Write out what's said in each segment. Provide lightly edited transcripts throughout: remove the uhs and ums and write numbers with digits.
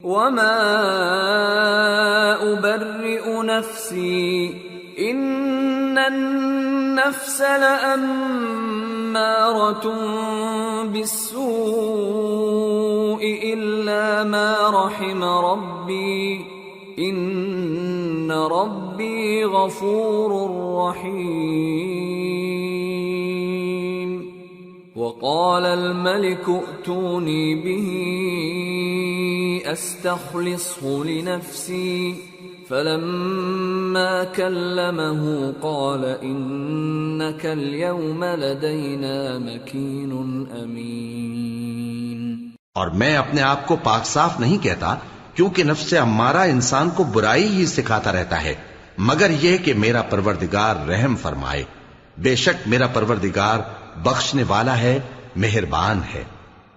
وما أبرئ نفسي إن النفس لأمارة بالسوء إلا ما رحم ربي إن ربي غفور رحيم وقال الملك ائتوني به أستخلصه لنفسي فلما كلمه قال إنك اليوم لدينا مكين أمين۔ اور میں اپنے آپ کو پاک صاف نہیں کہتا، کیونکہ نفس امارہ انسان کو برائی ہی سکھاتا رہتا ہے، مگر یہ کہ میرا پروردگار رحم فرمائے۔ بے شک میرا پروردگار بخشنے والا ہے، مہربان ہے۔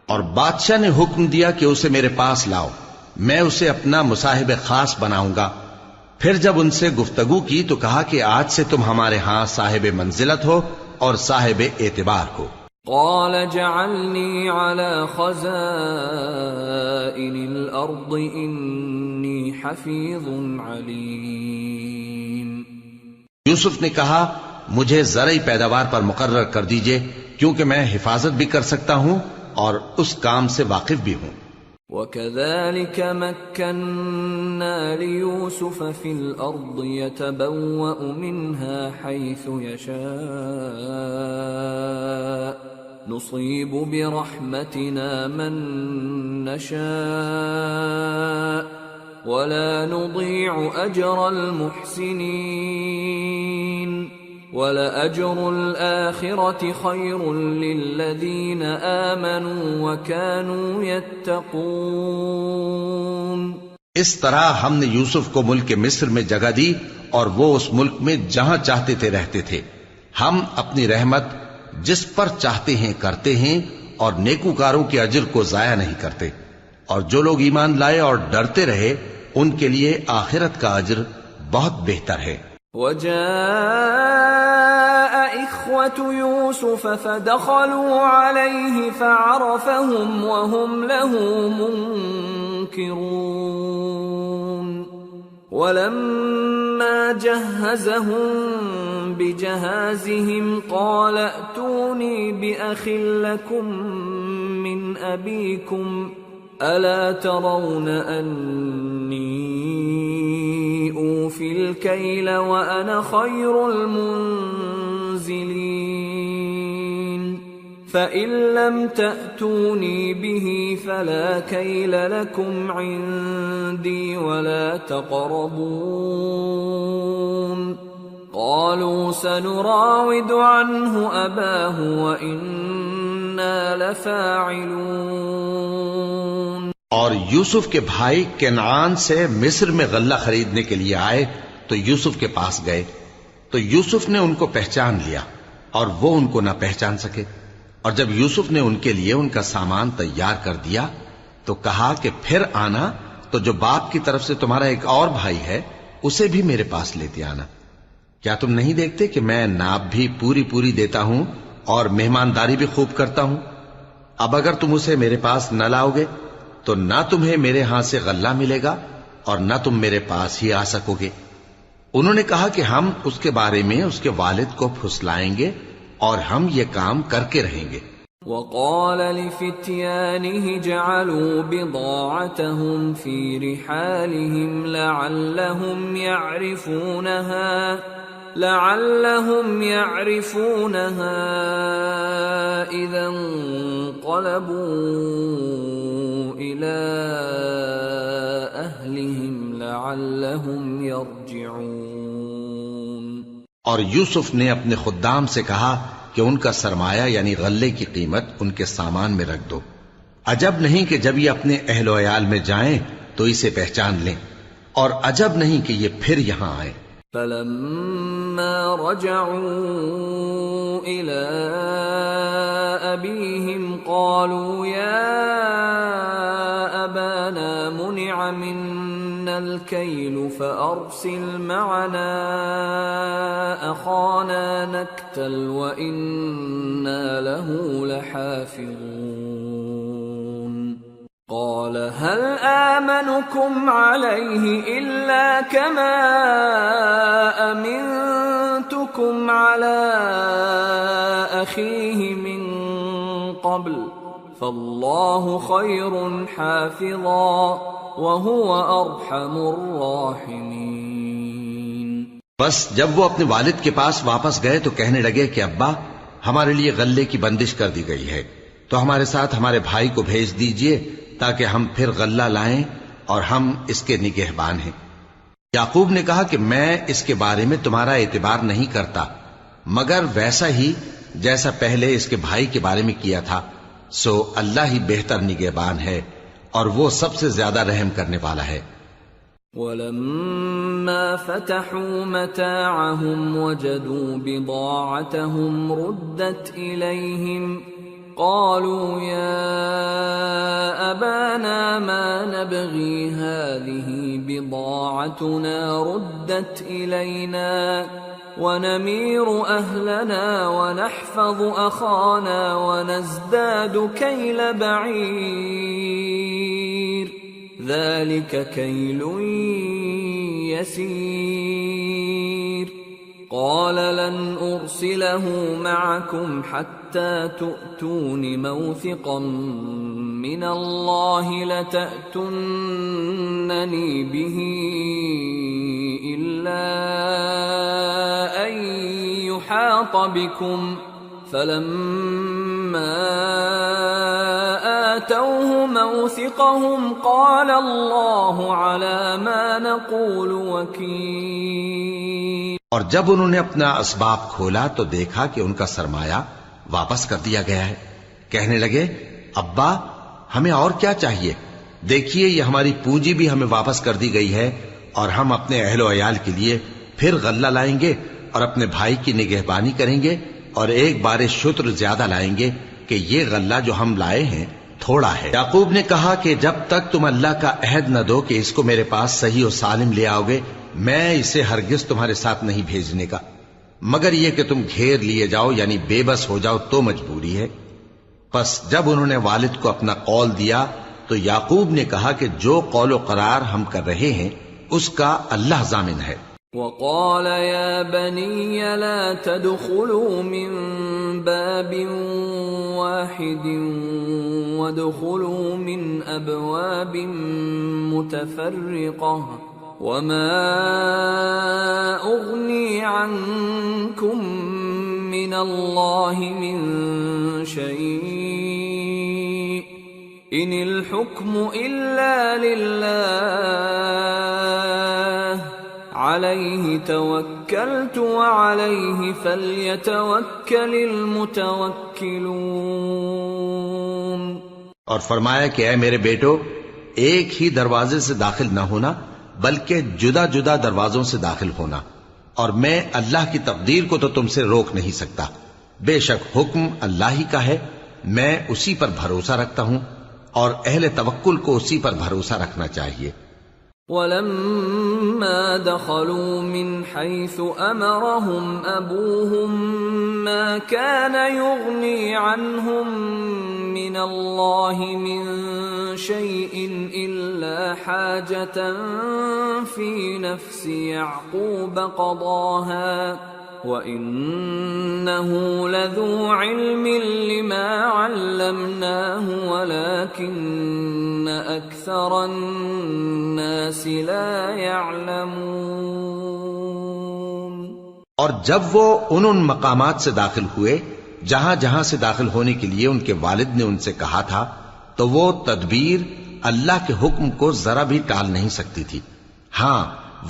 اور بادشاہ نے حکم دیا کہ اسے میرے پاس لاؤ، میں اسے اپنا مصاحب خاص بناؤں گا۔ پھر جب ان سے گفتگو کی تو کہا کہ آج سے تم ہمارے ہاں صاحب منزلت ہو اور صاحب اعتبار ہو۔ قال جعلني على خزائن الأرض إني حفيظ عليم۔ یوسف نے کہا مجھے زرعی پیداوار پر مقرر کر دیجئے، کیونکہ میں حفاظت بھی کر سکتا ہوں اور اس کام سے واقف بھی ہوں۔ وَكَذَلِكَ مَكَّنَّا لِيُوسُفَ فِي الْأَرْضِ يَتَبَوَّأُ مِنْهَا حَيْثُ يَشَاءُ نُصِيبُ بِرَحْمَتِنَا مَن نَّشَاءُ وَلَا نُضِيعُ أَجْرَ الْمُحْسِنِينَ وَلَأَجْرُ الْآخِرَةِ خَيْرٌ لِّلَّذِينَ آمَنُوا وَكَانُوا يَتَّقُونَ۔ اس طرح ہم نے یوسف کو ملک مصر میں جگہ دی اور وہ اس ملک میں جہاں چاہتے تھے رہتے تھے۔ ہم اپنی رحمت جس پر چاہتے ہیں کرتے ہیں اور نیکوکاروں کے اجر کو ضائع نہیں کرتے، اور جو لوگ ایمان لائے اور ڈرتے رہے ان کے لیے آخرت کا اجر بہت بہتر ہے۔ وجاء إخوة يوسف فدخلوا عليه فعرفهم وهم له منكرون ولما جهزهم بجهازهم قال ائتوني بأخ لكم من أبيكم ألا ترون أني أوفي الكيل وأنا خير المنزلين فإن لم تأتوني به فلا كيل لكم عندي ولا تقربون قالوا سنراود عنه أباه وإنا لفاعلون۔ اور یوسف کے بھائی کنعان سے مصر میں غلہ خریدنے کے لیے آئے تو یوسف کے پاس گئے تو یوسف نے ان کو پہچان لیا اور وہ ان کو نہ پہچان سکے، اور جب یوسف نے ان کے لیے ان کا سامان تیار کر دیا تو کہا کہ پھر آنا تو جو باپ کی طرف سے تمہارا ایک اور بھائی ہے اسے بھی میرے پاس لیتے آنا۔ کیا تم نہیں دیکھتے کہ میں ناب بھی پوری پوری دیتا ہوں اور مہمانداری بھی خوب کرتا ہوں؟ اب اگر تم اسے میرے پاس نہ لاؤ گے تو نہ تمہیں میرے ہاں سے غلہ ملے گا اور نہ تم میرے پاس ہی آ سکو گے۔ انہوں نے کہا کہ ہم اس کے بارے میں اس کے والد کو پھسلائیں گے اور ہم یہ کام کر کے رہیں گے۔ وقال لفتيانه جعلوا بضاعتهم في رحالهم لعلهم يعرفونها إذا انقلبوا إلى أهلهم لعلهم يرجعون۔ اور یوسف نے اپنے خدام سے کہا کہ ان کا سرمایہ یعنی غلے کی قیمت ان کے سامان میں رکھ دو، عجب نہیں کہ جب یہ اپنے اہل و عیال میں جائیں تو اسے پہچان لیں، اور عجب نہیں کہ یہ پھر یہاں آئیں۔ فلما رجعوا إلى أبيهم قالوا يا أبانا منع منا الكيل فأرسل معنا أخانا نكتل وإنا له لحافظون قال هل آمنكم عليه إلا كما أمنتكم على أخيه من قبل فالله خير حافظا وهو أرحم الراحمين۔ بس جب وہ اپنے والد کے پاس واپس گئے تو کہنے لگے کہ ابا، ہمارے لیے غلے کی بندش کر دی گئی ہے، تو ہمارے ساتھ ہمارے بھائی کو بھیج دیجئے تاکہ ہم پھر غلہ لائیں اور ہم اس کے نگہبان ہیں۔ یعقوب نے کہا کہ میں اس کے بارے میں تمہارا اعتبار نہیں کرتا مگر ویسا ہی جیسا پہلے اس کے بھائی کے بارے میں کیا تھا، سو اللہ ہی بہتر نگہبان ہے اور وہ سب سے زیادہ رحم کرنے والا ہے۔ وَلَمَّا فَتَحُوا مَتَاعَهُمْ وَجَدُوا بِضَاعَتَهُمْ رُدَّتْ إِلَيْهِمْ قالوا يا أبانا ما نبغي هذه بضاعتنا ردت إلينا ونمير أهلنا ونحفظ أخانا ونزداد كيل بعير ذلك كيل يسير قال لن أرسله معكم حتى تؤتون موثقا من الله لتأتونني به إلا أن يحاط بكم فلما آتوه موثقهم قال الله على ما نقول وكيل۔ اور جب انہوں نے اپنا اسباب کھولا تو دیکھا کہ ان کا سرمایہ واپس کر دیا گیا ہے۔ کہنے لگے ابا ہمیں اور کیا چاہیے، دیکھیے یہ ہماری پونجی بھی ہمیں واپس کر دی گئی ہے اور ہم اپنے اہل و عیال کے لیے پھر غلہ لائیں گے اور اپنے بھائی کی نگہبانی کریں گے اور ایک بار شتر زیادہ لائیں گے کہ یہ غلہ جو ہم لائے ہیں تھوڑا ہے۔ یعقوب نے کہا کہ جب تک تم اللہ کا عہد نہ دو کہ اس کو میرے پاس صحیح و سالم لے آؤ گے میں اسے ہرگز تمہارے ساتھ نہیں بھیجنے کا، مگر یہ کہ تم گھیر لیے جاؤ یعنی بے بس ہو جاؤ تو مجبوری ہے۔ پس جب انہوں نے والد کو اپنا قول دیا تو یعقوب نے کہا کہ جو قول و قرار ہم کر رہے ہیں اس کا اللہ ضامن ہے۔ وقال يا بني لا تدخلوا من باب واحد وادخلوا من أبواب متفرقة وما أغني عنكم من الله من شيء إن الحكم إلا لله عليه توكلت وعليه فليتوكل المتوكلون۔ اور فرمایا کہ اے میرے بیٹو ایک ہی دروازے سے داخل نہ ہونا بلکہ جدا جدا دروازوں سے داخل ہونا، اور میں اللہ کی تقدیر کو تو تم سے روک نہیں سکتا، بے شک حکم اللہ ہی کا ہے، میں اسی پر بھروسہ رکھتا ہوں اور اہل توکل کو اسی پر بھروسہ رکھنا چاہیے۔ وَلَمَّا دَخَلُوا مِنْ حَيْثُ أَمَرَهُمْ أَبُوهُمْ مَا كَانَ يُغْنِي عَنْهُمْ مِنَ اللَّهِ مِنْ شَيْءٍ إِلَّا حَاجَةً فِي نَفْسِ يَعْقُوبَ قَضَاهَا وَإِنَّهُ لَذُو عِلْمٍ لِمَا عَلَّمْنَاهُ وَلَكِنَّ أَكْثَرَ النَّاسِ لَا يَعْلَمُونَ۔ اور جب وہ ان مقامات سے داخل ہوئے جہاں جہاں سے داخل ہونے کے لیے ان کے والد نے ان سے کہا تھا تو وہ تدبیر اللہ کے حکم کو ذرا بھی ٹال نہیں سکتی تھی، ہاں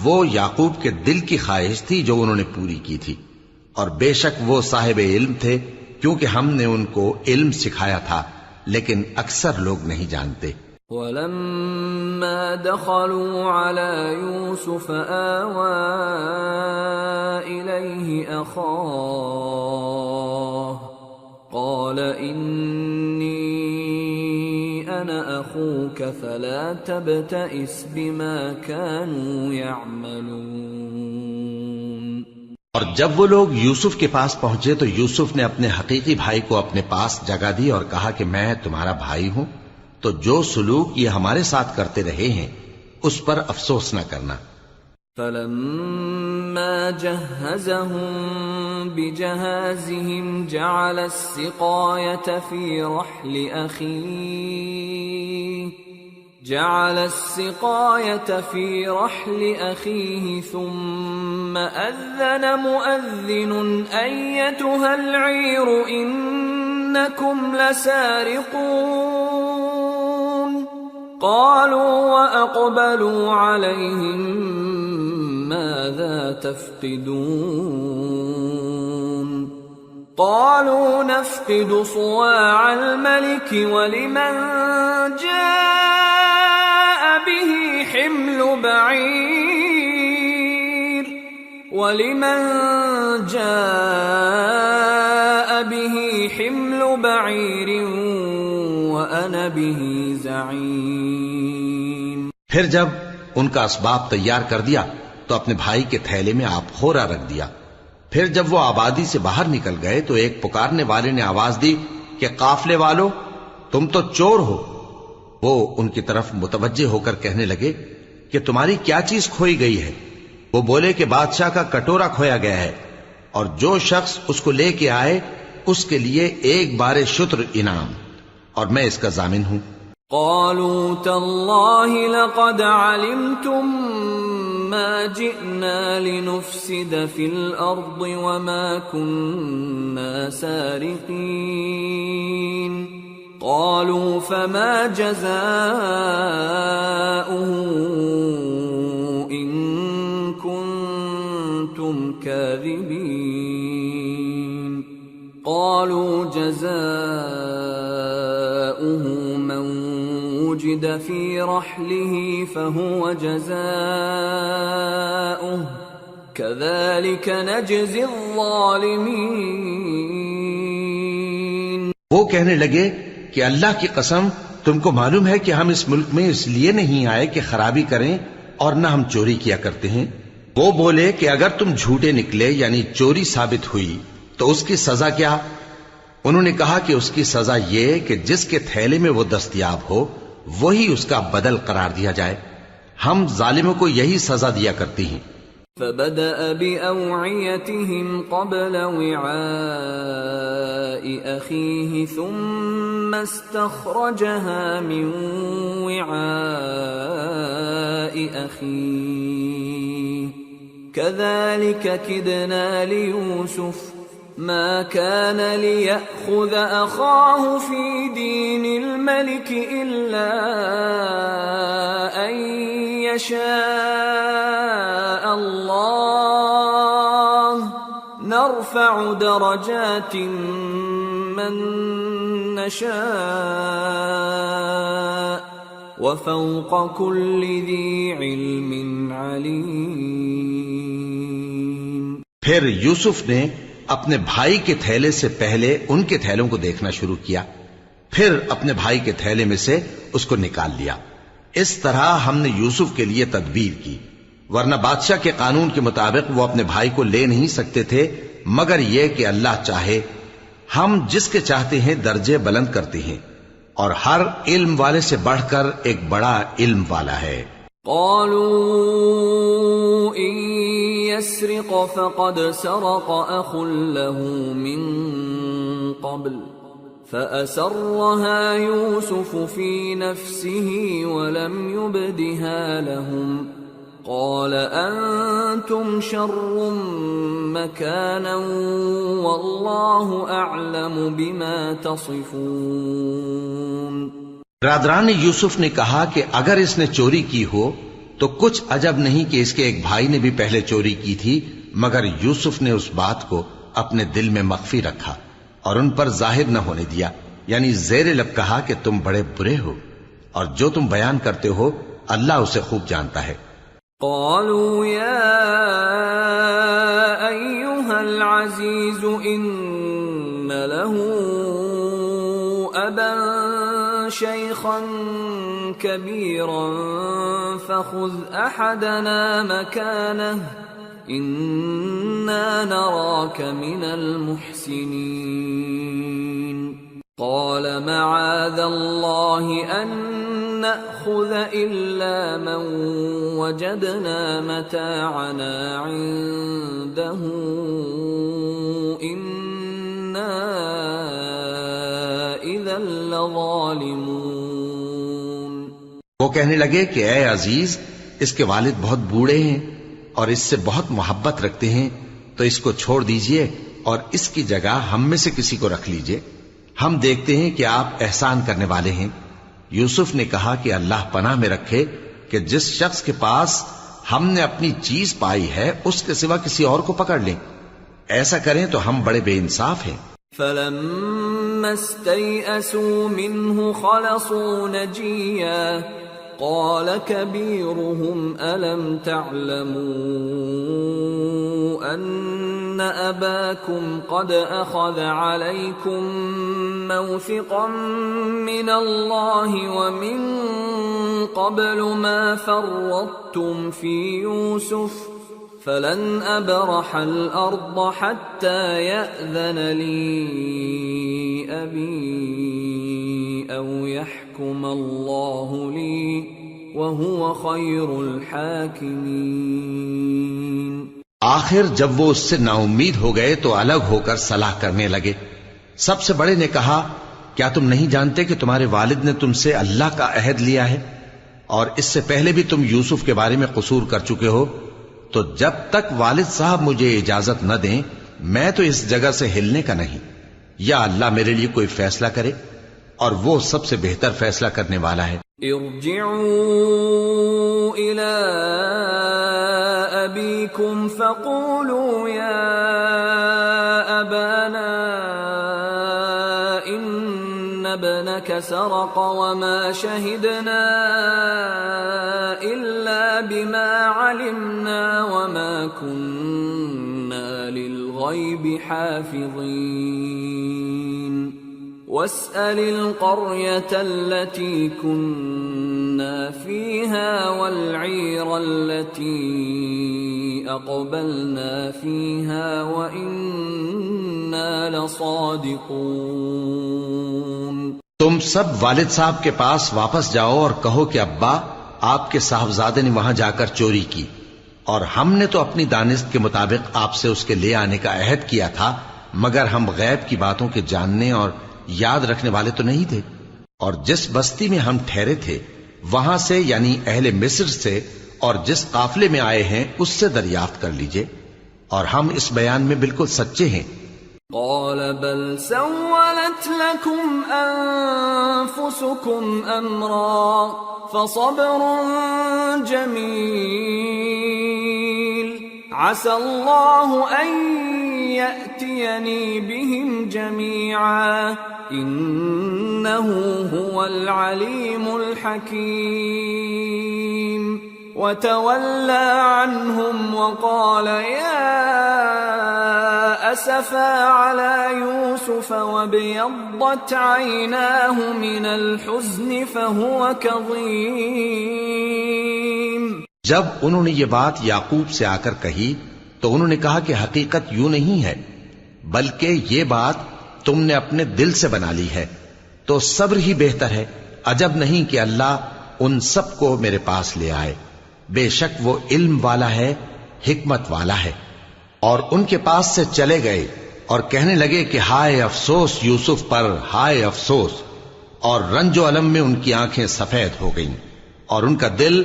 وہ یعقوب کے دل کی خواہش تھی جو انہوں نے پوری کی تھی، اور بے شک وہ صاحب علم تھے کیونکہ ہم نے ان کو علم سکھایا تھا، لیکن اکثر لوگ نہیں جانتے۔ وَلَمَّا دَخَلُوا عَلَى يُوسُفَ آوَى إِلَيْهِ أَخَاهُ قَالَ إِنِّي أَنَا أَخُوكَ فَلَا تَبْتَئِسْ بِمَا كَانُوا يَعْمَلُونَ۔ اور جب وہ لوگ یوسف کے پاس پہنچے تو یوسف نے اپنے حقیقی بھائی کو اپنے پاس جگہ دی اور کہا کہ میں تمہارا بھائی ہوں، تو جو سلوک یہ ہمارے ساتھ کرتے رہے ہیں اس پر افسوس نہ کرنا۔ فلما جهزهم بجهازهم جعل السقاية في رحل أخيه ثم أذن مؤذن أيتها العير إنكم لسارقون قالوا وأقبلوا عليهم ماذا تفقدون قالوا نفقد صواع الملك ولمن جاء به حمل بعير وأنا به زعيم۔ پھر جب ان کا اسباب تیار کر دیا تو اپنے بھائی کے تھیلے میں آپ خورا رکھ دیا۔ پھر جب وہ آبادی سے باہر نکل گئے تو ایک پکارنے والے نے آواز دی کہ قافلے والو تم تو چور ہو۔ وہ ان کی طرف متوجہ ہو کر کہنے لگے کہ تمہاری کیا چیز کھوئی گئی ہے؟ وہ بولے کہ بادشاہ کا کٹورا کھویا گیا ہے، اور جو شخص اس کو لے کے آئے اس کے لیے ایک بار شتر انعام، اور میں اس کا ضامن ہوں۔ قالوا تالله لقد علمتم ما جئنا لنفسد في الأرض وما كنا سارقين قالوا فما جزاؤه إن كنتم كاذبين قالوا جزاؤه من وجد في رحله فهو جزاؤه كذلك نجزي الظالمين۔ وہ کہنے لگے کہ اللہ کی قسم تم کو معلوم ہے کہ ہم اس ملک میں اس لیے نہیں آئے کہ خرابی کریں اور نہ ہم چوری کیا کرتے ہیں۔ وہ بولے کہ اگر تم جھوٹے نکلے یعنی چوری ثابت ہوئی تو اس کی سزا کیا؟ انہوں نے کہا کہ اس کی سزا یہ کہ جس کے تھیلے میں وہ دستیاب ہو وہی اس کا بدل قرار دیا جائے، ہم ظالموں کو یہی سزا دیا کرتی ہیں۔ فبدأ بأوعيتهم قبل وعاء أخيه ثم استخرجها من وعاء أخيه كذلك كدنا ليوسف ما كان ليأخذ أخاه في دين الملك إلا أن يشاء الله نرفع درجات من نشاء وفوق كل ذي علم عليم۔ پھر یوسف نے اپنے بھائی کے تھیلے سے پہلے ان کے تھیلوں کو دیکھنا شروع کیا، پھر اپنے بھائی کے تھیلے میں سے اس کو نکال لیا۔ اس طرح ہم نے یوسف کے لیے تدبیر کی، ورنہ بادشاہ کے قانون کے مطابق وہ اپنے بھائی کو لے نہیں سکتے تھے مگر یہ کہ اللہ چاہے۔ ہم جس کے چاہتے ہیں درجے بلند کرتے ہیں، اور ہر علم والے سے بڑھ کر ایک بڑا علم والا ہے۔ قالوا إن يسرق فقد سرق أخ له من قبل فأسرها يوسف في نفسه ولم يبدها لهم قال أنتم شر مكانا والله أعلم بما تصفون۔ برادران یوسف نے کہا کہ اگر اس نے چوری کی ہو تو کچھ عجب نہیں کہ اس کے ایک بھائی نے بھی پہلے چوری کی تھی، مگر یوسف نے اس بات کو اپنے دل میں مخفی رکھا اور ان پر ظاہر نہ ہونے دیا، یعنی زیر لب کہا کہ تم بڑے برے ہو، اور جو تم بیان کرتے ہو اللہ اسے خوب جانتا ہے۔ قالوا يا أيها العزيز إن له أبا شيخا كبيرا فخذ أحدنا مكانه إنا نراك من المحسنين۔ قال معاذ الله أن نأخذ إلا من وجدنا متاعنا عنده إنا إذا لظالمون. وہ کہنے لگے کہ اے عزیز، اس کے والد بہت بوڑھے ہیں اور اس سے بہت محبت رکھتے ہیں، تو اس کو چھوڑ دیجئے اور اس کی جگہ ہم میں سے کسی کو رکھ لیجئے، ہم دیکھتے ہیں کہ آپ احسان کرنے والے ہیں. یوسف نے کہا کہ اللہ پناہ میں رکھے کہ جس شخص کے پاس ہم نے اپنی چیز پائی ہے اس کے سوا کسی اور کو پکڑ لیں. ایسا کریں تو ہم بڑے بے انصاف ہیں. فَلَمَّا اسْتَيْأَسُوا مِنْهُ خَلَصُوا نَجِيًّا قَالَ كَبِيرُهُمْ أَلَمْ تَعْلَمُوا أَنَّ أَبَاكُمْ قَدْ أَخَذَ عَلَيْكُمْ مَوْثِقًا مِّنَ اللَّهِ وَمِن قَبْلُ مَا فَرَّطتُمْ فِي يُوسُفَ فَلَنْ أَبْرَحَ الْأَرْضَ حَتَّى يَأْذَنَ لِي أَبِي أَوْ يَحْكُمَ اللَّهُ لِي وَهُوَ خَيْرُ الْحَاكِمِينَ. آخر جب وہ اس سے نا امید ہو گئے تو الگ ہو کر صلاح کرنے لگے. سب سے بڑے نے کہا، کیا تم نہیں جانتے کہ تمہارے والد نے تم سے اللہ کا عہد لیا ہے اور اس سے پہلے بھی تم یوسف کے بارے میں قصور کر چکے ہو؟ تو جب تک والد صاحب مجھے اجازت نہ دیں میں تو اس جگہ سے ہلنے کا نہیں، یا اللہ میرے لیے کوئی فیصلہ کرے اور وہ سب سے بہتر فیصلہ کرنے والا ہے. ارجعوا إلى أبيكم فقولوا يا أبانا إن ابنك سرق وما شهدنا إلا بما علمنا وما كنا للغيب حافظين واسأل القرية التي كنا فيها والعير التي أقبلنا فيها وإنا لصادقون. تم سب والد صاحب کے پاس واپس جاؤ اور کہو کہ ابا، آپ کے صاحبزادے نے وہاں جا کر چوری کی اور ہم نے تو اپنی دانست کے مطابق آپ سے اس کے لے آنے کا عہد کیا تھا، مگر ہم غیب کی باتوں کے جاننے اور یاد رکھنے والے تو نہیں تھے. اور جس بستی میں ہم ٹھہرے تھے وہاں سے یعنی اہل مصر سے اور جس قافلے میں آئے ہیں اس سے دریافت کر لیجئے، اور ہم اس بیان میں بالکل سچے ہیں. قال بل سولت لكم أنفسكم أمرا فصبر جميل عسى الله أن يأتيني بهم جميعا إنه هو العليم الحكيم. وتولى عنهم وقال يا أسفا على يوسف وابيضت عيناه من الحزن فهو كظيم. جب انہوں نے یہ بات یعقوب سے آ کر کہی تو انہوں نے کہا کہ حقیقت یوں نہیں ہے، بلکہ یہ بات تم نے اپنے دل سے بنا لی ہے، تو صبر ہی بہتر ہے. عجب نہیں کہ اللہ ان سب کو میرے پاس لے آئے، بے شک وہ علم والا ہے، حکمت والا ہے. اور ان کے پاس سے چلے گئے اور کہنے لگے کہ ہائے افسوس یوسف پر، ہائے افسوس. اور رنج و الم میں ان کی آنکھیں سفید ہو گئیں اور ان کا دل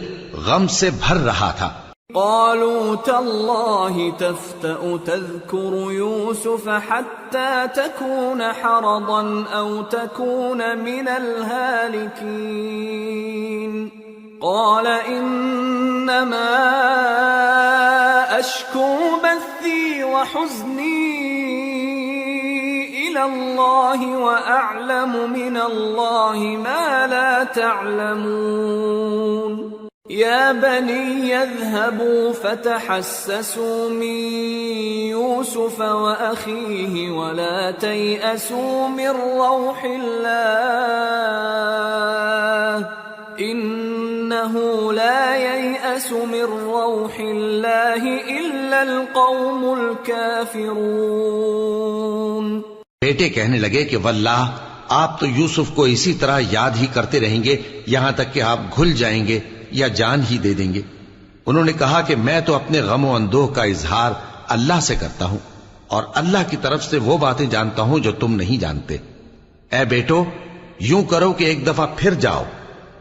غم سے بھر رہا تھا. قالوا تالله تفتأ تذكر يوسف حتى تكون حرضا أو تكون من الهالكين. قال إنما أشكو بثي وحزني إلى الله وأعلم من الله ما لا تعلمون. يا بني يذهبوا فتحسسوا من يوسف وأخيه ولا تيأسوا من روح الله إنه لا ييأس من روح الله إلا القوم الكافرون. بیٹے کہنے لگے کہ واللہ آپ تو یوسف کو اسی طرح یاد ہی کرتے رہیں گے یہاں تک کہ آپ گھل جائیں گے یا جان ہی دے دیں گے۔ انہوں نے کہا کہ میں تو اپنے غم و اندوہ کا اظہار اللہ سے کرتا ہوں اور اللہ کی طرف سے وہ باتیں جانتا ہوں جو تم نہیں جانتے۔ اے بیٹو، یوں کرو کہ ایک دفعہ پھر جاؤ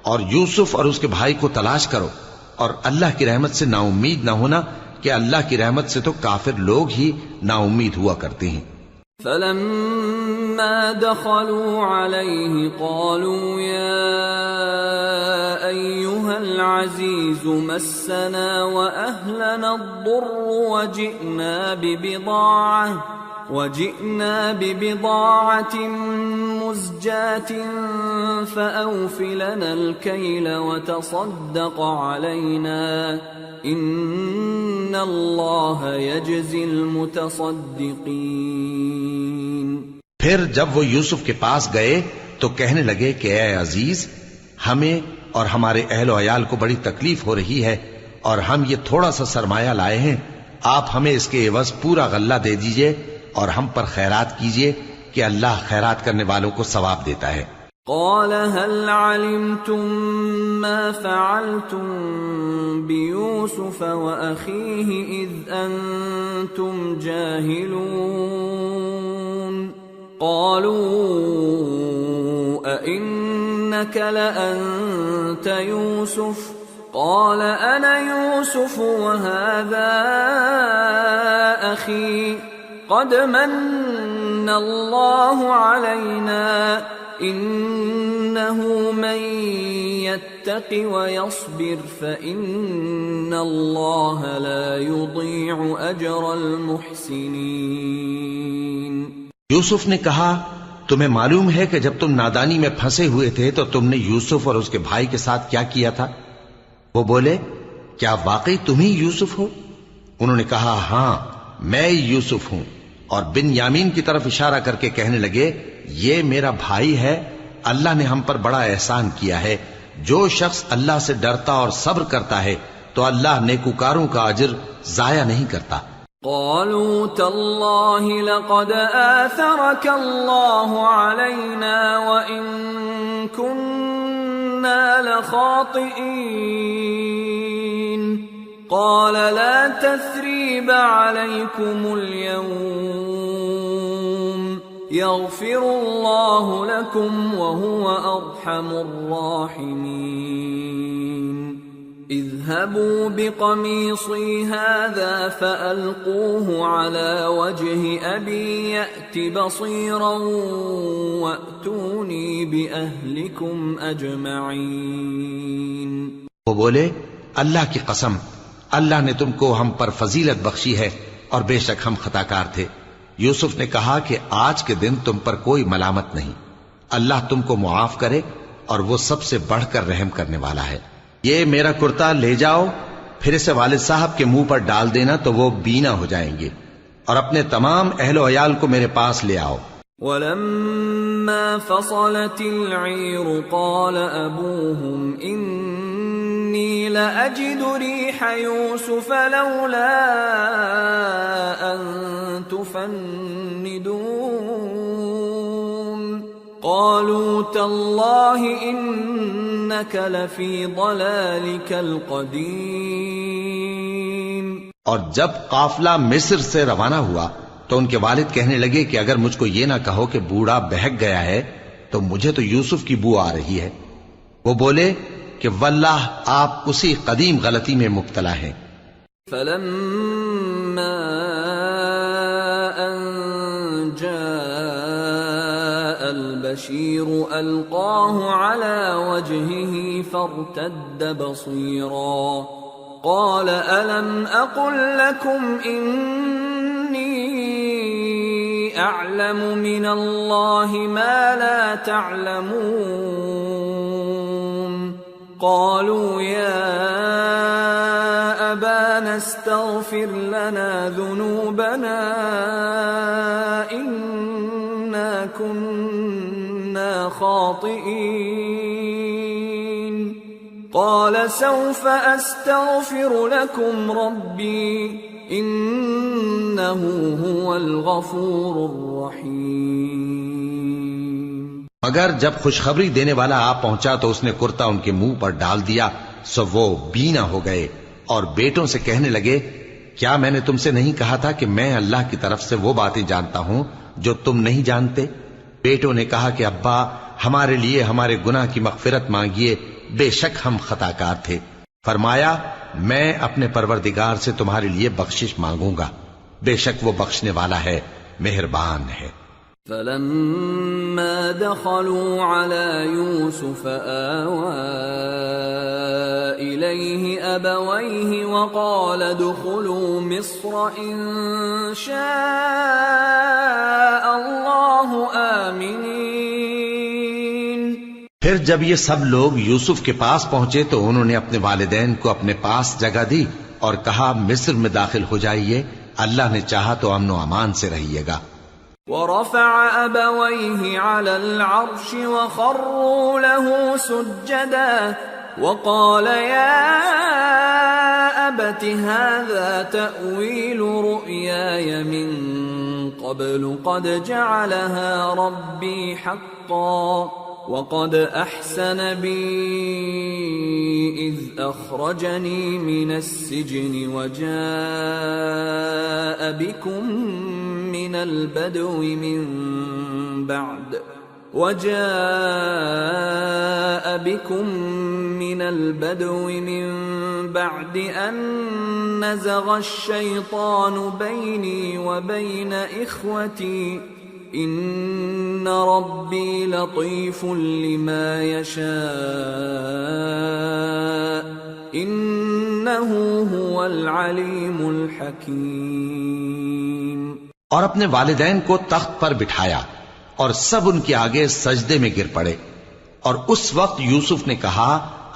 اور یوسف اور اس کے بھائی کو تلاش کرو، اور اللہ کی رحمت سے نا امید نہ ہونا کہ اللہ کی رحمت سے تو کافر لوگ ہی نا امید ہوا کرتے ہیں۔ فلما دخلوا عليه قالوا يا أيها العزيز مسنا وأهلنا الضر وجئنا ببضاعة مزجاة فأوف لنا الكيل وتصدق علينا إن الله يجزي المتصدقين۔ پھر جب وہ یوسف کے پاس گئے تو کہنے لگے کہ اے عزیز، ہمیں اور ہمارے اہل و عیال کو بڑی تکلیف ہو رہی ہے اور ہم یہ تھوڑا سا سرمایہ لائے ہیں، آپ ہمیں اس کے عوض پورا غلہ دے دیجئے اور ہم پر خیرات کیجئے کہ اللہ خیرات کرنے والوں کو ثواب دیتا ہے۔ قال هل علمتم ما فعلتم بيوسف وأخيه إذ أنتم جاهلون؟ قالوا أئنك لأنت يوسف؟ قال أنا يوسف وهذا أخي قد من الله علينا إنه من يتق ويصبر فإن الله لا يضيع أجر المحسنين۔ یوسف نے کہا تمہیں معلوم ہے کہ جب تم نادانی میں پھنسے ہوئے تھے تو تم نے یوسف اور اس کے بھائی کے ساتھ کیا کیا تھا؟ وہ بولے کیا واقعی تم ہی یوسف ہو؟ انہوں نے کہا ہاں میں یوسف ہوں، اور بن یامین کی طرف اشارہ کر کے کہنے لگے یہ میرا بھائی ہے، اللہ نے ہم پر بڑا احسان کیا ہے، جو شخص اللہ سے ڈرتا اور صبر کرتا ہے تو اللہ نیکوکاروں کا اجر ضائع نہیں کرتا۔ قالوا تالله لقد آثرك الله علينا وإن كنا لخاطئين قال لا تثريب عليكم اليوم يغفر الله لكم وهو أرحم الراحمين اذهبوا بقميصي هذا فألقوه على وجه أبي يأت بصيرا وأتوني بأهلكم أجمعين۔ وہ بولے اللہ کی قسم، اللہ نے تم کو ہم پر فضیلت بخشی ہے اور بے شک ہم خطا کار تھے۔ یوسف نے کہا کہ آج کے دن تم پر کوئی ملامت نہیں، اللہ تم کو معاف کرے اور وہ سب سے بڑھ کر رحم کرنے والا ہے۔ یہ میرا کرتا لے جاؤ، پھر اسے والد صاحب کے منہ پر ڈال دینا تو وہ بینا ہو جائیں گے، اور اپنے تمام اہل و عیال کو میرے پاس لے آؤ۔ وَلَمَّا فَصَلَتِ الْعِيرُ قَالَ أَبُوهُمْ إِنِّي لَأَجِدُ رِيحَ يُوسُفَ لَوْلَا أَن تُفَنِّدُونَ قَالُوا تَاللَّهِ إِنَّكَ لَفِي ضَلَالِكَ الْقَدِيمِ۔ اور جب قافلہ مصر سے روانہ ہوا تو ان کے والد کہنے لگے کہ اگر مجھ کو یہ نہ کہو کہ بوڑھا بہک گیا ہے تو مجھے تو یوسف کی بو آ رہی ہے۔ وہ بولے کہ واللہ آپ اسی قدیم غلطی میں مبتلا ہیں۔ فَلَمَّا أَن جَاءَ الْبَشِيرُ أَلْقَاهُ عَلَى وَجْهِهِ فَارْتَدَّ بَصِيرًا قَالَ أَلَمْ أَقُلْ لَكُمْ إِنِّي أَعْلَمُ مِنَ اللَّهِ مَا لَا تَعْلَمُونَ قَالُوا يَا أَبَانَا اسْتَغْفِرْ لَنَا ذُنُوبَنَا إِنَّا كُنَّا خَاطِئِينَ قَالَ سَوْفَ أَسْتَغْفِرُ لَكُمْ رَبِّي إِنَّهُ هُوَ الْغَفُورُ الرَّحِيمُ۔ مگر جب خوشخبری دینے والا آ پہنچا تو اس نے کرتا ان کے منہ پر ڈال دیا، سو وہ بینا ہو گئے اور بیٹوں سے کہنے لگے، کیا میں نے تم سے نہیں کہا تھا کہ میں اللہ کی طرف سے وہ باتیں جانتا ہوں جو تم نہیں جانتے؟ بیٹوں نے کہا کہ ابا، ہمارے لیے ہمارے گناہ کی مغفرت مانگیے، بے شک ہم خطا کار تھے۔ فرمایا، میں اپنے پروردگار سے تمہارے لیے بخشش مانگوں گا، بے شک وہ بخشنے والا ہے، مہربان ہے۔ فلما دخلوا على يوسف آوى إليه أبويه وقال ادخلوا مصر إن شاء الله آمنين۔ پھر جب یہ سب لوگ یوسف کے پاس پہنچے تو انہوں نے اپنے والدین کو اپنے پاس جگہ دی اور کہا، مصر میں داخل ہو جائیے، اللہ نے چاہا تو امن و امان سے رہیے گا۔ ورفع أبويه على العرش وخروا له سجدا وقال يا أبت هذا تأويل رؤياي من قبل قد جعلها ربي حقا وقد أحسن بي إذ أخرجني من السجن وجاء بكم من البدو من بعد أن نزغ الشيطان بيني وبين إخوتي إن ربي لطيف لما يشاء إنه هو العليم الحكيم۔ اور اپنے والدین کو تخت پر بٹھایا اور سب ان کے آگے سجدے میں گر پڑے، اور اس وقت یوسف نے کہا،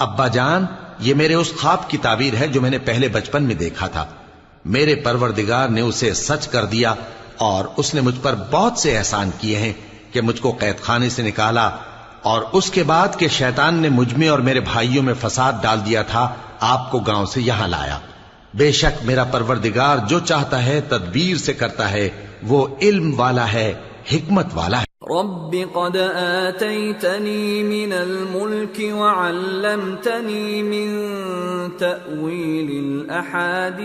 ابا جان، یہ میرے اس خواب کی تعبیر ہے جو میں نے پہلے بچپن میں دیکھا تھا۔ میرے پروردگار نے اسے سچ کر دیا اور اس نے مجھ پر بہت سے احسان کیے ہیں کہ مجھ کو قید خانے سے نکالا، اور اس کے بعد کہ شیطان نے مجھ میں اور میرے بھائیوں میں فساد ڈال دیا تھا، آپ کو گاؤں سے یہاں لایا۔ بے شک میرا پروردگار جو چاہتا ہے تدبیر سے کرتا ہے، وہ علم والا ہے، حکمت والا ہے۔ رب قد آتيتني من الملك وعلمتني من تأويل الأحاديث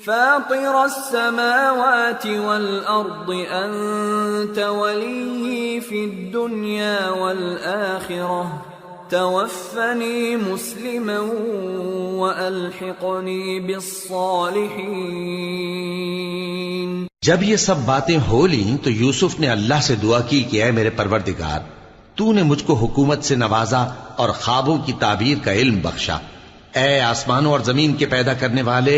فاطر السماوات والأرض أنت ولي في الدنيا والآخرة توفني مسلما وألحقني بالصالحين۔ جب یہ سب باتیں ہو لیں تو یوسف نے اللہ سے دعا کی کہ اے میرے پروردگار، تو نے مجھ کو حکومت سے نوازا اور خوابوں کی تعبیر کا علم بخشا۔ اے آسمانوں اور زمین کے پیدا کرنے والے،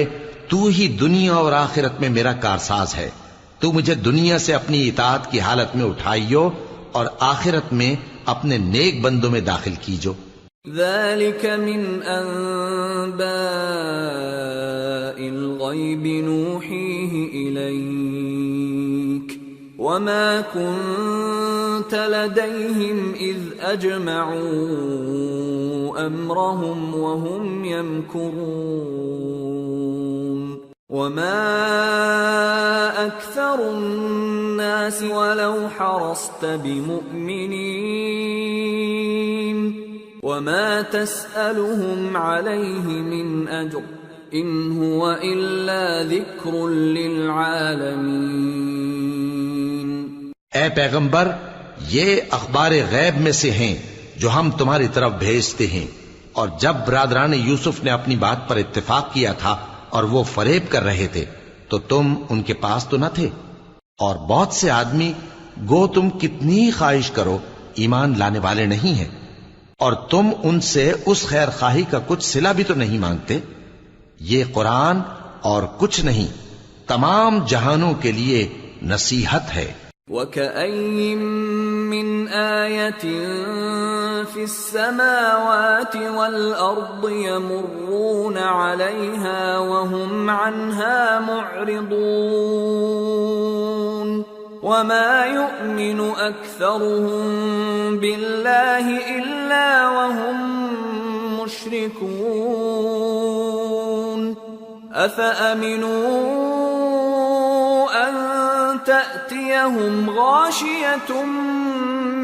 تو ہی دنیا اور آخرت میں میرا کارساز ہے۔ تو مجھے دنیا سے اپنی اطاعت کی حالت میں اٹھائیو اور آخرت میں اپنے نیک بندوں میں داخل کیجو۔ ذلك من أنباء الغيب نوحيه إليك وما كنت لديهم إذ أجمعوا أمرهم وهم يمكرون وما أكثر الناس ولو حرصت بمؤمنين وما تسألهم عليه من أجر إن هو إلا ذكر للعالمين۔ اے پیغمبر، یہ اخبار غیب میں سے ہیں جو ہم تمہاری طرف بھیجتے ہیں، اور جب برادران یوسف نے اپنی بات پر اتفاق کیا تھا اور وہ فریب کر رہے تھے تو تم ان کے پاس تو نہ تھے، اور بہت سے آدمی گو تم کتنی خواہش کرو ایمان لانے والے نہیں ہیں، اور تم ان سے اس خیر خواہی کا کچھ صلہ بھی تو نہیں مانگتے۔ یہ قرآن اور کچھ نہیں تمام جہانوں کے لیے نصیحت ہے۔ وَكَأَيٍّ مِّنْ آيَةٍ فِي السَّمَاوَاتِ وَالْأَرْضِ يَمُرُّونَ عَلَيْهَا وَهُمْ عَنْهَا مُعْرِضُونَ وَمَا يُؤْمِنُ أَكْثَرُهُم بِاللَّهِ إِلَّا وَهُم مُشْرِكُونَ أَفَأَمِنُوا أَن تَأْتِيَهُمُ تأتيهم غاشية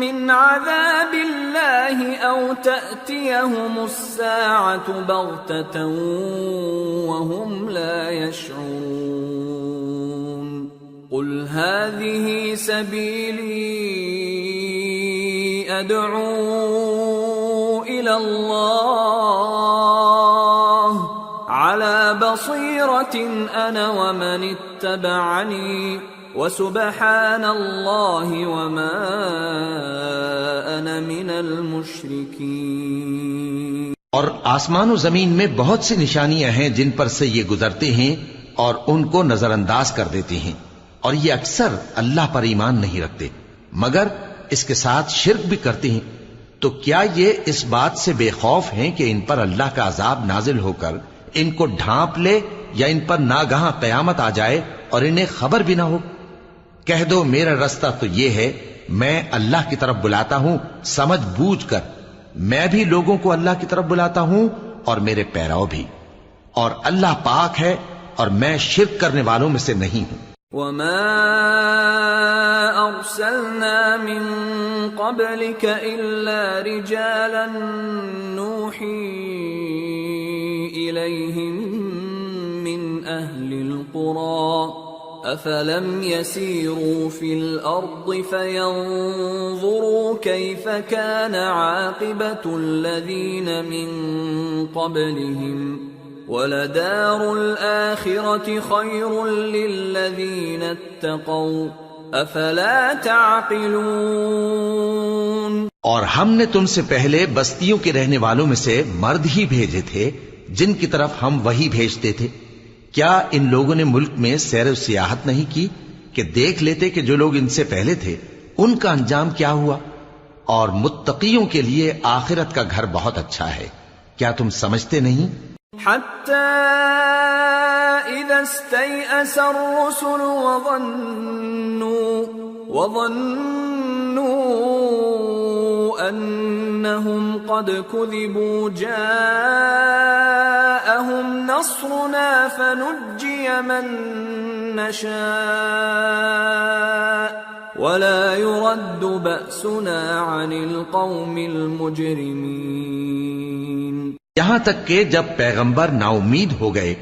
من عذاب الله أو تأتيهم الساعة بغتة وهم لا يشعرون قل هذه سبيلي أدعو إلى الله على بصيرة أنا ومن اتبعني وسبحان الله وما أنا من المشركين۔ اور آسمان و زمین میں بہت سی نشانیاں ہیں جن پر سے یہ گزرتے ہیں اور ان کو نظر انداز کر دیتے ہیں، اور یہ اکثر اللہ پر ایمان نہیں رکھتے مگر اس کے ساتھ شرک بھی کرتے ہیں۔ تو کیا یہ اس بات سے بے خوف ہیں کہ ان پر اللہ کا عذاب نازل ہو کر ان کو ڈھانپ لے یا ان پر ناگہاں قیامت آ جائے اور انہیں خبر بھی نہ ہو؟ کہہ دو میرا رستہ تو یہ ہے، میں اللہ کی طرف بلاتا ہوں سمجھ بوجھ کر، میں بھی لوگوں کو اللہ کی طرف بلاتا ہوں اور میرے پیراو بھی، اور اللہ پاک ہے اور میں شرک کرنے والوں میں سے نہیں ہوں۔ وما أرسلنا من قبلك إلا رجالا نوحي إليهم من أهل القرى أفلم يسيروا في الأرض فينظروا كيف كان عاقبة الذين من قبلهم وَلَدَارُ الْآخِرَةِ خَيْرٌ لِّلَّذِينَ اتَّقَوْا أَفَلَا تَعْقِلُونَ۔ اور ہم نے تم سے پہلے بستیوں کے رہنے والوں میں سے مرد ہی بھیجے تھے جن کی طرف ہم وحی بھیجتے تھے۔ کیا ان لوگوں نے ملک میں سیر و سیاحت نہیں کی کہ دیکھ لیتے کہ جو لوگ ان سے پہلے تھے ان کا انجام کیا ہوا؟ اور متقیوں کے لیے آخرت کا گھر بہت اچھا ہے، کیا تم سمجھتے نہیں؟ حتى إذا استيأس الرسل وظنوا أنهم قد كذبوا جاءهم نصرنا فنجي من نشاء ولا يرد بأسنا عن القوم المجرمين۔ یہاں تک کہ جب پیغمبر نا امید ہو گئے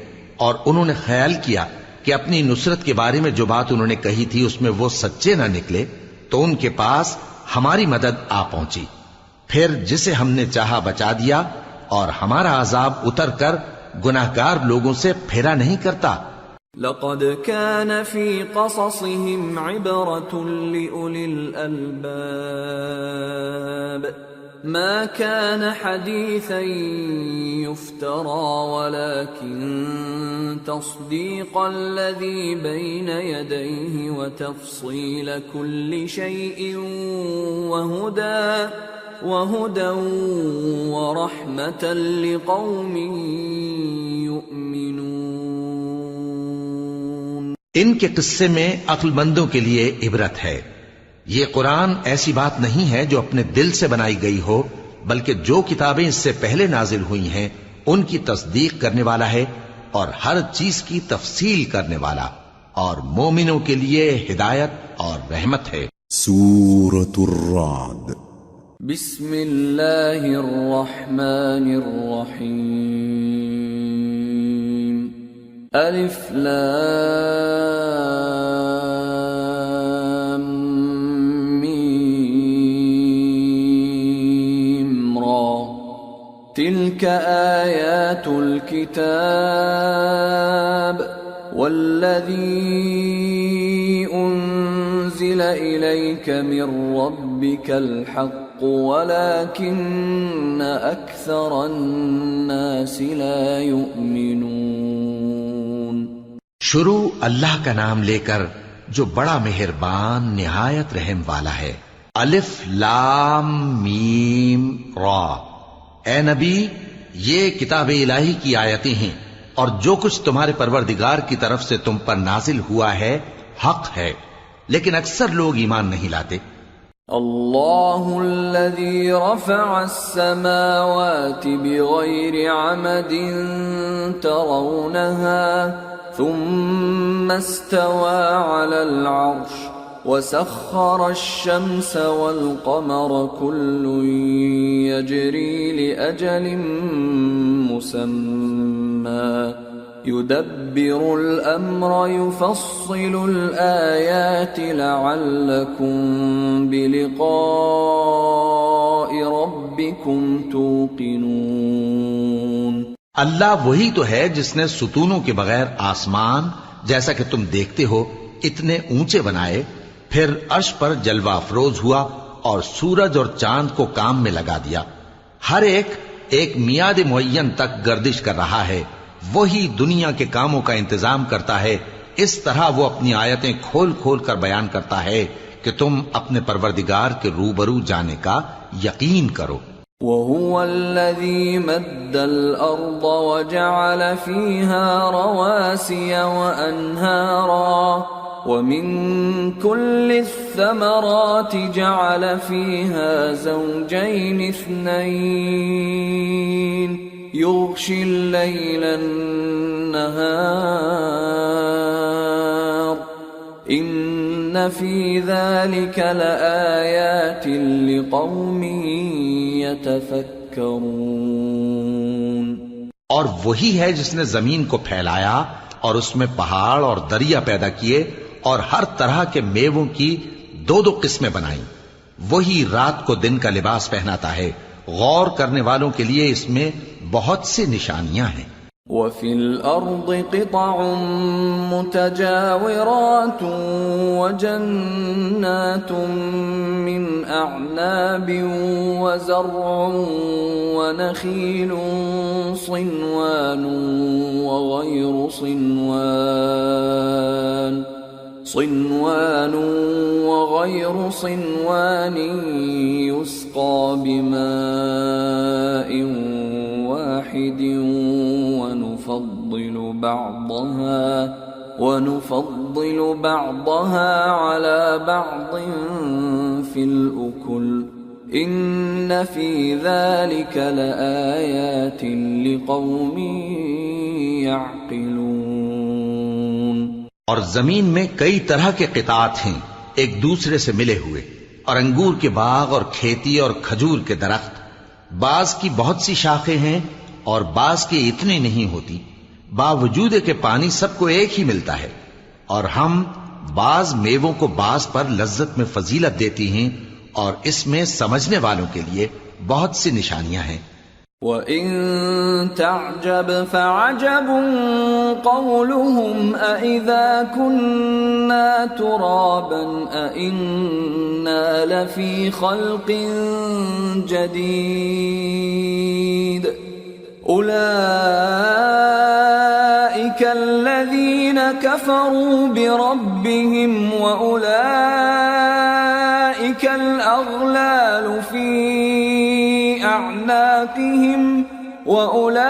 اور انہوں نے خیال کیا کہ اپنی نصرت کے بارے میں جو بات انہوں نے کہی تھی اس میں وہ سچے نہ نکلے تو ان کے پاس ہماری مدد آ پہنچی، پھر جسے ہم نے چاہا بچا دیا، اور ہمارا عذاب اتر کر گناہگار لوگوں سے پھیرا نہیں کرتا۔ لقد كان في قصصهم عبرة لأولي الألباب ما كان حديثا يفترى ولكن تصديق الذي بين يديه وتفصيل كل شيء وهدى ورحمة لقوم يؤمنون۔ ان کے قصے میں عقل مندوں کے لیے عبرت ہے۔ یہ قرآن ایسی بات نہیں ہے جو اپنے دل سے بنائی گئی ہو، بلکہ جو کتابیں اس سے پہلے نازل ہوئی ہیں ان کی تصدیق کرنے والا ہے اور ہر چیز کی تفصیل کرنے والا، اور مومنوں کے لیے ہدایت اور رحمت ہے۔ سورة الرعد۔ بسم اللہ الرحمن الرحیم۔ الف لام تلك آيات الكتاب والذي أنزل إليك من ربك الحق ولكن أكثر الناس لا يؤمنون۔ شروع اللہ کا نام لے کر جو بڑا مہربان نہایت رحم والا ہے۔ الف لام میم را۔ اے نبی، یہ کتاب الہی کی آیتیں ہیں اور جو کچھ تمہارے پروردگار کی طرف سے تم پر نازل ہوا ہے حق ہے، لیکن اکثر لوگ ایمان نہیں لاتے۔ اللہ الذی رفع السماوات بغیر عمد ترونها ثم استوى على العرش وسخر الشمس والقمر كل يجري لأجل مسمى يدبر الأمر يفصل الآيات لعلكم بلقاء ربكم توقنون۔ اللہ وہی تو ہے جس نے ستونوں کے بغیر آسمان جیسا کہ تم دیکھتے ہو اتنے اونچے بنائے، پھر عرش پر جلوہ افروز ہوا اور سورج اور چاند کو کام میں لگا دیا، ہر ایک میعاد معین تک گردش کر رہا ہے، وہی دنیا کے کاموں کا انتظام کرتا ہے، اس طرح وہ اپنی آیتیں کھول کھول کر بیان کرتا ہے کہ تم اپنے پروردگار کے روبرو جانے کا یقین کرو۔ وَهُوَ الَّذِي مَدَّ الْأَرْضَ وَجَعَلَ فِيهَا رَوَاسِيَ وَأَنْهَارًا وَمِن كُلِّ الثَّمَرَاتِ جَعَلَ فِيهَا زَوْجَيْنِ اثْنَيْنِ يُغْشِي اللَّيْلَ النَّهَارَ إِنَّ فِي ذَلِكَ لَآيَاتٍ لِقَوْمٍ يَتَفَكَّرُونَ۔ اور وہی ہے جس نے زمین کو پھیلایا اور اس میں پہاڑ اور دریا پیدا کیے اور ہر طرح کے میووں کی دو دو قسمیں بنائیں، وہی رات کو دن کا لباس پہناتا ہے، غور کرنے والوں کے لیے اس میں بہت سی نشانیاں ہیں۔ وَفِي الْأَرْضِ قِطَعٌ مُتَجَاوِرَاتٌ وَجَنَّاتٌ مِّنْ أَعْنَابٍ وَزَرْعٌ وَنَخِيلٌ صِنْوَانٌ وَغَيْرُ صِنْوَانٍ يُسْقَى بِمَاءٍ واحد ونفضل بعضها على بعض في الأكل إن في ذلك لآيات لقوم يعقلون۔ اور زمین میں کئی طرح کے قطعات ہیں ایک دوسرے سے ملے ہوئے، اور انگور کے باغ اور کھیتی اور کھجور کے درخت، بعض کی بہت سی شاخیں ہیں اور بعض کی اتنی نہیں ہوتی، باوجود کہ پانی سب کو ایک ہی ملتا ہے، اور ہم بعض میووں کو بعض پر لذت میں فضیلت دیتی ہیں، اور اس میں سمجھنے والوں کے لیے بہت سی نشانیاں ہیں۔ وَإِن تَعْجَبْ فَعَجَبٌ قَوْلُهُمْ أَإِذَا كُنَّا تُرَابًا أَإِنَّا لَفِي خَلْقٍ جَدِيدٍ أُولَئِكَ الَّذِينَ كَفَرُوا بِرَبِّهِمْ وَأُولَئِكَ الْأَغْلَالُ فِي أَعْنَاقِهِمْ وَأُولَئِكَ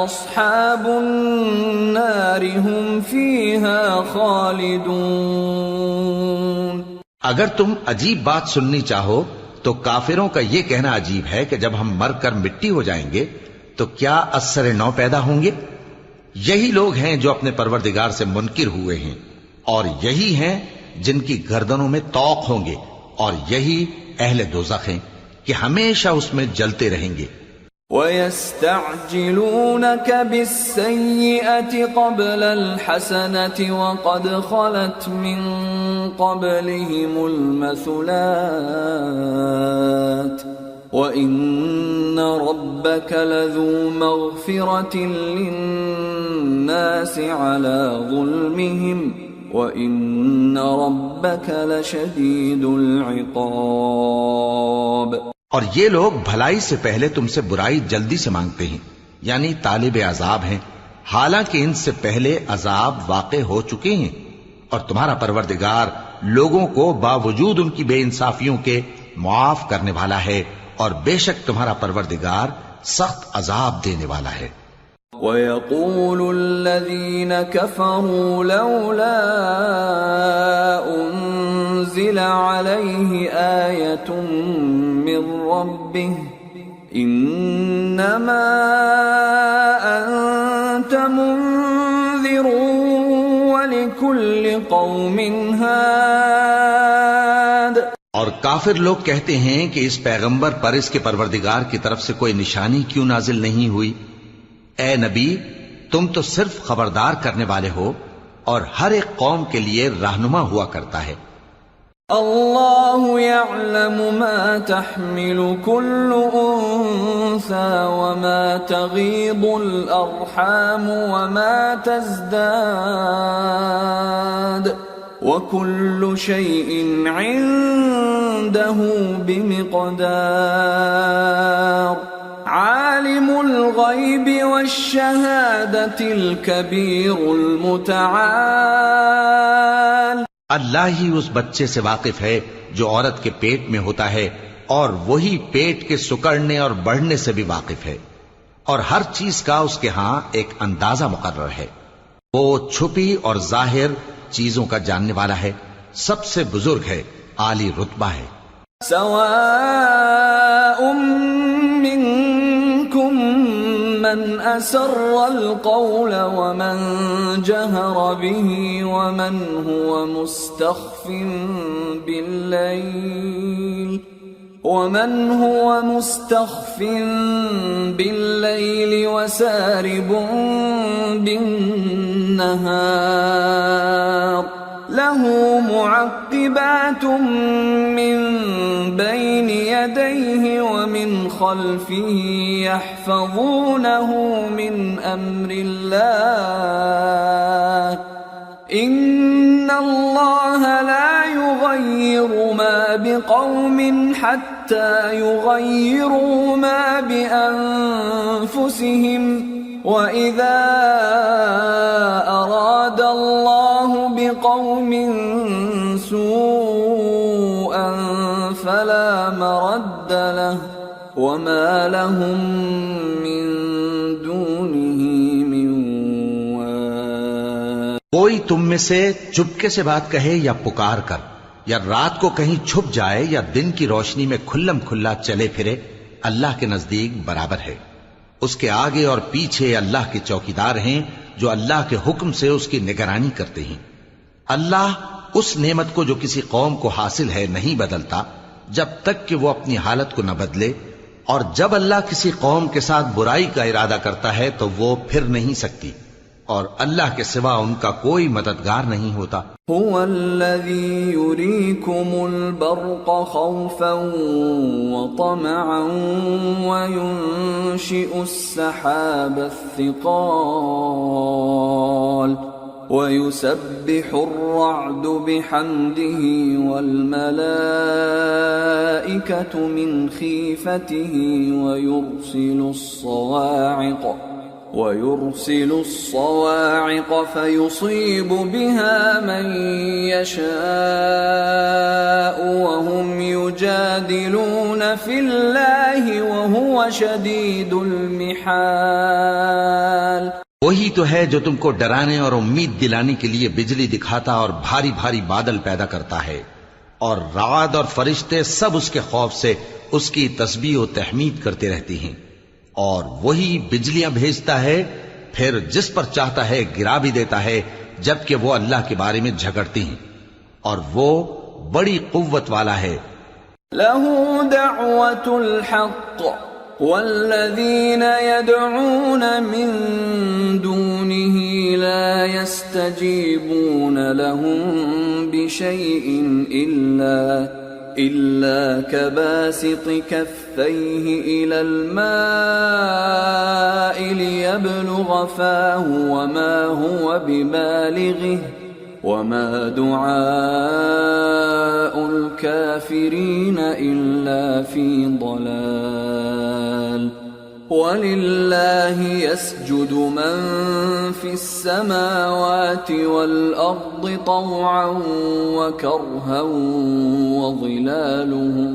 أَصْحَابُ النَّارِ هُمْ فِيهَا خَالِدُونَ۔ اگر تم عجیب بات سننی چاہو تو کافروں کا یہ کہنا عجیب ہے کہ جب ہم مر کر مٹی ہو جائیں گے تو کیا اثر نو پیدا ہوں گے؟ یہی لوگ ہیں جو اپنے پروردگار سے منکر ہوئے ہیں، اور یہی ہیں جن کی گردنوں میں طوق ہوں گے، اور یہی اہل دوزخ ہیں کہ ہمیشہ اس میں جلتے رہیں گے۔ وَيَسْتَعْجِلُونَكَ بِالسَّيِّئَةِ قَبْلَ الْحَسَنَةِ وَقَدْ خَلَتْ مِنْ قَبْلِهِمُ الْمَثُلَاتُ وَإِنَّ رَبَّكَ لَذُو مَغْفِرَةٍ لِلنَّاسِ عَلَى ظُلْمِهِمْ وَإِنَّ رَبَّكَ لَشَدِيدُ الْعِقَابِ۔ اور یہ لوگ بھلائی سے پہلے تم سے برائی جلدی سے مانگتے ہیں، یعنی طالب عذاب ہیں، حالانکہ ان سے پہلے عذاب واقع ہو چکے ہیں، اور تمہارا پروردگار لوگوں کو باوجود ان کی بے انصافیوں کے معاف کرنے والا ہے، اور بے شک تمہارا پروردگار سخت عذاب دینے والا ہے۔ وَيَقُولُ الَّذِينَ كَفَرُوا لَوْلَا أُنزِلَ عَلَيْهِ آيَةٌ مِّن رَّبِّهِ إِنَّمَا أَنتَ مُنذِرٌ وَلِكُلِّ كل قوم هاد. اور کافر لوگ کہتے ہیں کہ اس پیغمبر پر اس کے پروردگار کی طرف سے کوئی نشانی کیوں نازل نہیں ہوئی؟ اے نبی، تم تو صرف خبردار کرنے والے ہو اور ہر ایک قوم کے لیے رہنما ہوا کرتا ہے. اللہ يعلم ما تحمل كل انثى وما تغيض الارحام وما تزداد وكل شيء عنده بمقدار. عالم الغيب والشهادة الكبير المتعال. اللہ ہی اس بچے سے واقف ہے جو عورت کے پیٹ میں ہوتا ہے، اور وہی پیٹ کے سکڑنے اور بڑھنے سے بھی واقف ہے، اور ہر چیز کا اس کے ہاں ایک اندازہ مقرر ہے. وہ چھپی اور ظاہر چیزوں کا جاننے والا ہے، سب سے بزرگ ہے، عالی رتبہ ہے. سواء منكم من أسر القول ومن جهر به ومن هو مستخف بالليل وسارب بالنهار. له معقبات من بين يديه ومن خلفه يحفظونه من أمر الله. إن الله لا يغير ما بقوم حتى يغيروا ما بأنفسهم. وَإِذَا أَرَادَ اللَّهُ بِقَوْمٍ سُوءًا فَلَا مَرَدَّ لَهُ وَمَا لَهُم مِّن دُونِهِ مِن وَالٍ. کوئی تم میں سے چپکے سے بات کہے یا پکار کر، یا رات کو کہیں چھپ جائے یا دن کی روشنی میں کھلم کھلا چلے پھرے، اللہ کے نزدیک برابر ہے. اس کے آگے اور پیچھے اللہ کے چوکیدار ہیں جو اللہ کے حکم سے اس کی نگرانی کرتے ہیں. اللہ اس نعمت کو جو کسی قوم کو حاصل ہے نہیں بدلتا جب تک کہ وہ اپنی حالت کو نہ بدلے، اور جب اللہ کسی قوم کے ساتھ برائی کا ارادہ کرتا ہے تو وہ پھر نہیں سکتی، اور اللہ کے سوا ان کا کوئی مددگار نہیں ہوتا. هو الذي يريكم البرق خوفا وطمعا وينشئ السحاب الثقال ويسبح الرعد بحمده والملائكة من خيفته ويرسل الصواعق فيصيب بها من يشاء وهم يجادلون في الله وهو شديد المحال. وہی تو ہے جو تم کو ڈرانے اور امید دلانے کے لیے بجلی دکھاتا اور بھاری بھاری بادل پیدا کرتا ہے، اور رعد اور فرشتے سب اس کے خوف سے اس کی تسبیح و تحمید کرتے رہتے ہیں. اور وہی بجلیاں بھیجتا ہے، پھر جس پر چاہتا ہے گرا بھی دیتا ہے، جبکہ وہ اللہ کے بارے میں جھگڑتی ہیں، اور وہ بڑی قوت والا ہے. له دعوة الحق والذين يدعون من دونه لا يستجيبون لهم بشيء إلا كباسط كفيه إلى الماء ليبلغ فاه وما هو ببالغه وما دعاء الكافرين إلا في ضلال. وَلِلَّهِ يَسْجُدُ مَن فِي السَّمَاوَاتِ وَالْأَرْضِ طَوْعًا وَكَرْهًا وَظِلَالُهُم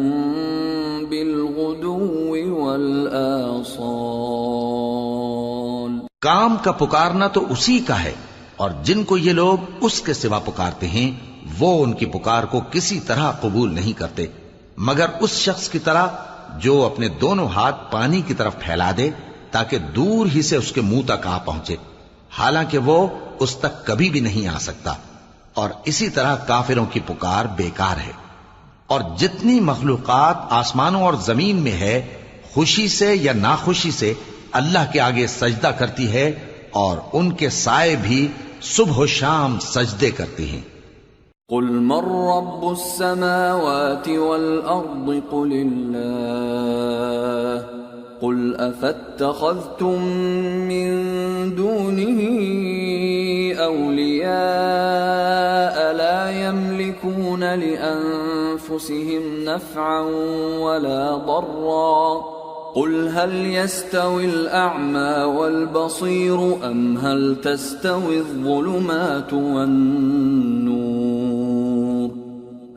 بِالْغُدُوِّ وَالْآصَالِ. کام کا پکارنا تو اسی کا ہے، اور جن کو یہ لوگ اس کے سوا پکارتے ہیں وہ ان کی پکار کو کسی طرح قبول نہیں کرتے مگر اس شخص کی طرح جو اپنے دونوں ہاتھ پانی کی طرف پھیلا دے تاکہ دور ہی سے اس کے منہ تک آ پہنچے، حالانکہ وہ اس تک کبھی بھی نہیں آ سکتا. اور اسی طرح کافروں کی پکار بیکار ہے۔ اور جتنی مخلوقات آسمانوں اور زمین میں ہے خوشی سے یا ناخوشی سے اللہ کے آگے سجدہ کرتی ہے، اور ان کے سائے بھی صبح و شام سجدے کرتے ہیں۔ قل من رب السماوات والأرض قل الله قل أفاتخذتم من دونه أولياء لا يملكون لأنفسهم نفعا ولا ضرا قل هل يستوي الأعمى والبصير أم هل تستوي الظلمات والنور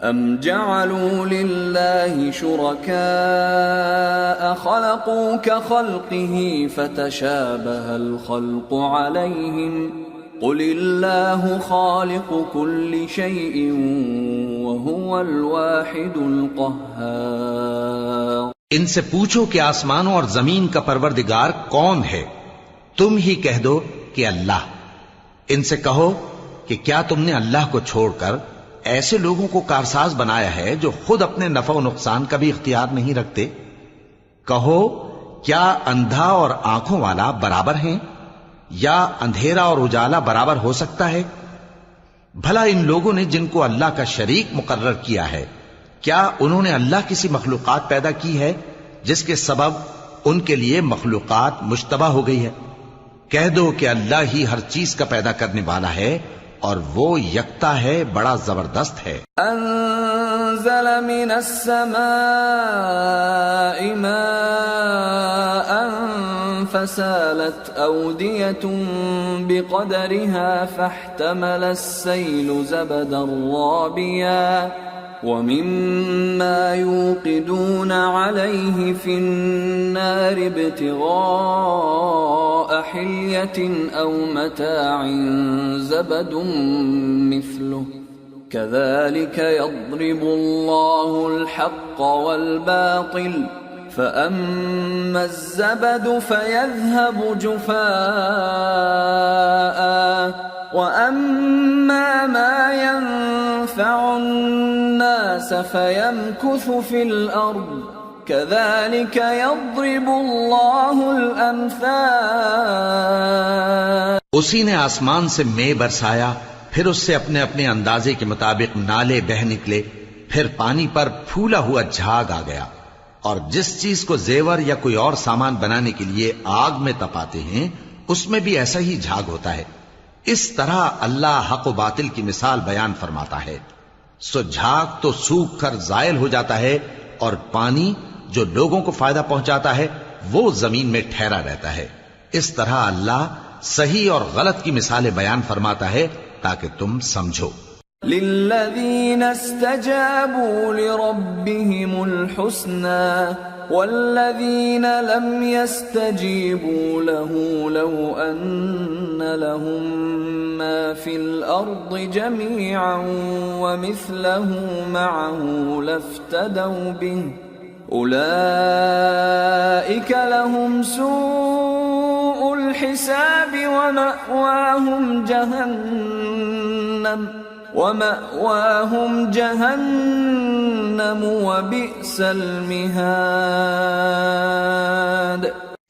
أم جعلوا لله شركاء خلقوا كخلقه فتشابه الخلق عليهم قل الله خالق كل شيء وهو الواحد القهار۔ ان سے پوچھو کہ آسمانوں اور زمین کا پروردگار کون ہے؟ تم ہی کہہ دو کہ اللہ۔ ان سے کہو کہ کیا تم نے اللہ کو چھوڑ کر ایسے لوگوں کو کارساز بنایا ہے جو خود اپنے نفع و نقصان کا بھی اختیار نہیں رکھتے؟ کہو کیا اندھا اور آنکھوں والا برابر ہیں، یا اندھیرا اور اجالا برابر ہو سکتا ہے؟ بھلا ان لوگوں نے جن کو اللہ کا شریک مقرر کیا ہے، کیا انہوں نے اللہ کسی مخلوقات پیدا کی ہے جس کے سبب ان کے لیے مخلوقات مشتبہ ہو گئی ہے؟ کہہ دو کہ اللہ ہی ہر چیز کا پیدا کرنے والا ہے، اور وہ یکتا ہے، بڑا زبردست ہے۔ انزل من السماء ماء فسالت أودية بقدرها فاحتمل السيل زبدا رابيا ومما يوقدون عليه في النار ابتغاء حلية أو متاع زبد مثله كذلك يضرب الله الحق والباطل فأما الزبد فيذهب جفاء وأما ما ينفع الناس فيمكث في الأرض كذلك يضرب الله الأمثال۔ اسی نے آسمان سے مے برسایا، پھر اس سے اپنے اپنے اندازے کے مطابق نالے بہہ نکلے، پھر پانی پر پھولا ہوا جھاگ آ گیا، اور جس چیز کو زیور یا کوئی اور سامان بنانے کے لیے آگ میں تپاتے ہیں اس میں بھی ایسا ہی جھاگ ہوتا ہے۔ اس طرح اللہ حق و باطل کی مثال بیان فرماتا ہے۔ سو جھاگ تو سوکھ کر زائل ہو جاتا ہے، اور پانی جو لوگوں کو فائدہ پہنچاتا ہے وہ زمین میں ٹھہرا رہتا ہے۔ اس طرح اللہ صحیح اور غلط کی مثالیں بیان فرماتا ہے تاکہ تم سمجھو۔ للذين استجابوا لربهم الحسنى والذين لم يستجيبوا له لو أن لهم ما في الأرض جميعا ومثله معه لافتدوا به أولئك لهم سوء الحساب ومأواهم جهنم وبئس المهاد۔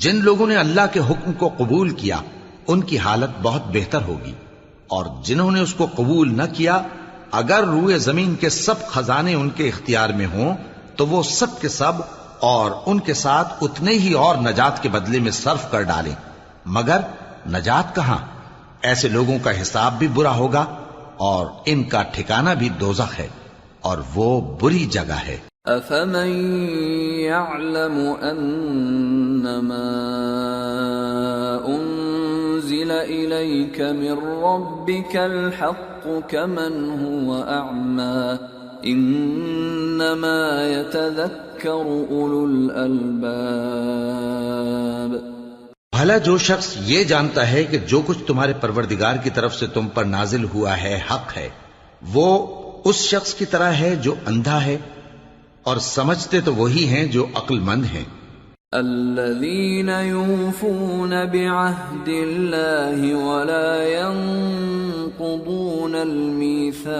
جن لوگوں نے اللہ کے حکم کو قبول کیا ان کی حالت بہت بہتر ہوگی، اور جنہوں نے اس کو قبول نہ کیا اگر روئے زمین کے سب خزانے ان کے اختیار میں ہوں تو وہ سب کے سب اور ان کے ساتھ اتنے ہی اور نجات کے بدلے میں صرف کر ڈالیں، مگر نجات کہاں؟ ایسے لوگوں کا حساب بھی برا ہوگا اور ان کا ٹھکانہ بھی دوزخ ہے، اور وہ بری جگہ ہے۔ أَفَمَن يَعْلَمُ أَنَّمَا أُنزِلَ إِلَيْكَ مِن رَّبِّكَ الْحَقُّ كَمَنْ هُوَ أَعْمَى إِنَّمَا يَتَذَكَّرُ أُولُو الْأَلْبَابِ۔ بھلا جو شخص یہ جانتا ہے کہ جو کچھ تمہارے پروردگار کی طرف سے تم پر نازل ہوا ہے حق ہے، وہ اس شخص کی طرح ہے جو اندھا ہے، اور سمجھتے تو وہی ہیں جو عقل مند ہیں۔ الذين يوفون بعهد الله ولا ينقضون الميثاق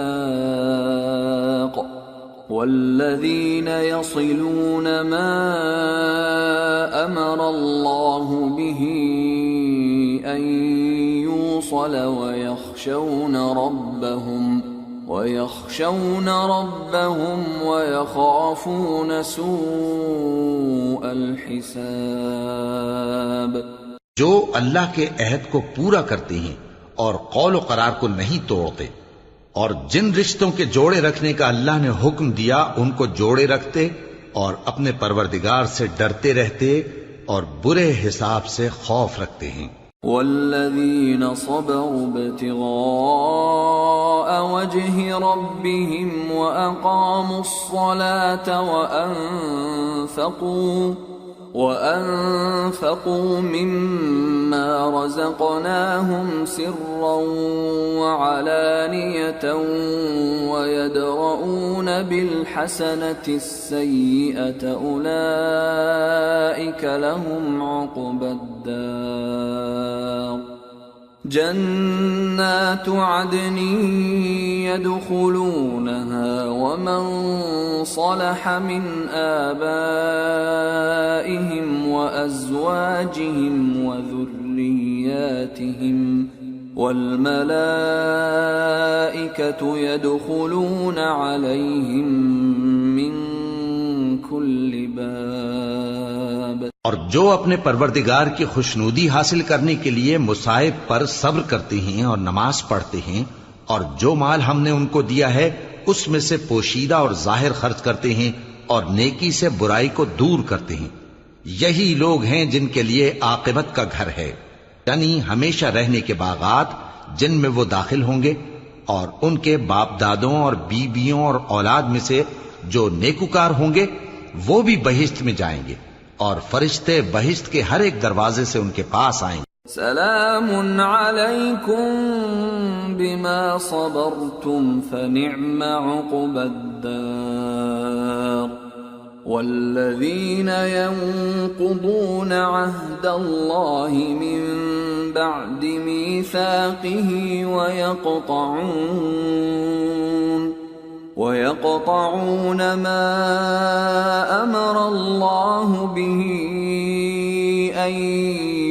والذين يصلون ما أمر الله به أن يوصل ويخشون ربهم ويخافون سوء الحساب. جو اللہ کے عہد کو پورا کرتے ہیں اور قول و قرار کو نہیں توڑتے، اور جن رشتوں کے جوڑے رکھنے کا اللہ نے حکم دیا ان کو جوڑے رکھتے اور اپنے پروردگار سے ڈرتے رہتے اور برے حساب سے خوف رکھتے ہیں. والذین صبروا ابتغاء وجه ربهم وأقاموا الصلاة وأنفقوا مما رزقناهم سرا وعلانية ويدرؤون بالحسنة السيئة أولئك لهم عقبى الدار. جنات عدن يدخلونها ومن صلح من آبائهم وأزواجهم وذرياتهم والملائكة يدخلون عليهم من كل باب. اور جو اپنے پروردگار کی خوشنودی حاصل کرنے کے لیے مصائب پر صبر کرتے ہیں اور نماز پڑھتے ہیں اور جو مال ہم نے ان کو دیا ہے اس میں سے پوشیدہ اور ظاہر خرچ کرتے ہیں اور نیکی سے برائی کو دور کرتے ہیں، یہی لوگ ہیں جن کے لیے عاقبت کا گھر ہے، یعنی ہمیشہ رہنے کے باغات جن میں وہ داخل ہوں گے، اور ان کے باپ دادوں اور بیویوں اور اولاد میں سے جو نیکوکار ہوں گے وہ بھی بہشت میں جائیں گے، اور فرشتے بہشت کے ہر ایک دروازے سے ان کے پاس آئیں گے. سلام علیکم بما صبرتم فنعم عقبى الدار. والذین ينقضون عهد الله من بعد ميثاقه ويقطعون ما أمر الله به أن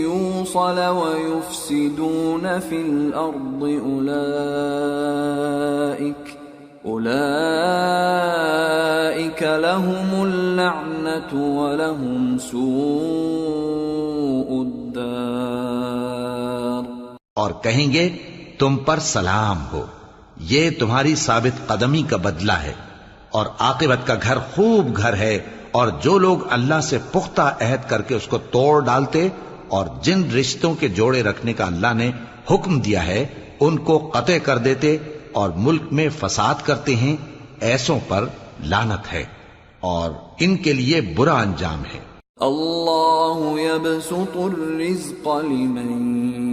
يوصل ويفسدون في الأرض أولئك لهم اللعنة ولهم سوء الدار. اور کہیں گے تم پر سلام ہو، یہ تمہاری ثابت قدمی کا بدلہ ہے، اور عاقبت کا گھر خوب گھر ہے. اور جو لوگ اللہ سے پختہ عہد کر کے اس کو توڑ ڈالتے اور جن رشتوں کے جوڑے رکھنے کا اللہ نے حکم دیا ہے ان کو قطع کر دیتے اور ملک میں فساد کرتے ہیں، ایسوں پر لعنت ہے اور ان کے لیے برا انجام ہے. اللہ يبسط الرزق لمن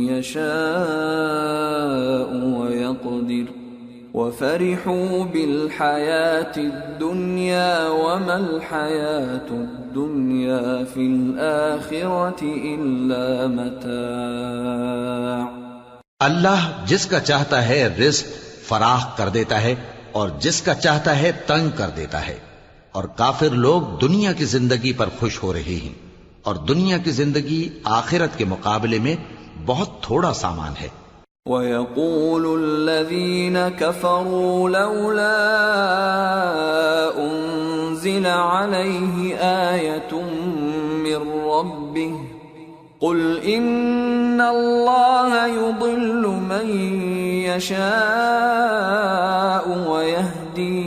يشاء ويقدر وفرحوا بالحياة الدنيا وما الحياة الدنيا في الآخرة إلا متاع. اللہ جس کا چاہتا ہے رزق فراخ کر دیتا ہے اور جس کا چاہتا ہے تنگ کر دیتا ہے، اور کافر لوگ دنیا کی زندگی پر خوش ہو رہے ہیں، اور دنیا کی زندگی آخرت کے مقابلے میں بہت تھوڑا سامان ہے. وَيَقُولُ الَّذِينَ كَفَرُوا لَوْلَا أُنزِلَ عَلَيْهِ آيَةٌ مِّن رَّبِّهِ قُلْ إِنَّ اللَّهَ يُضِلُّ مَن يَشَاءُ وَيَهْدِي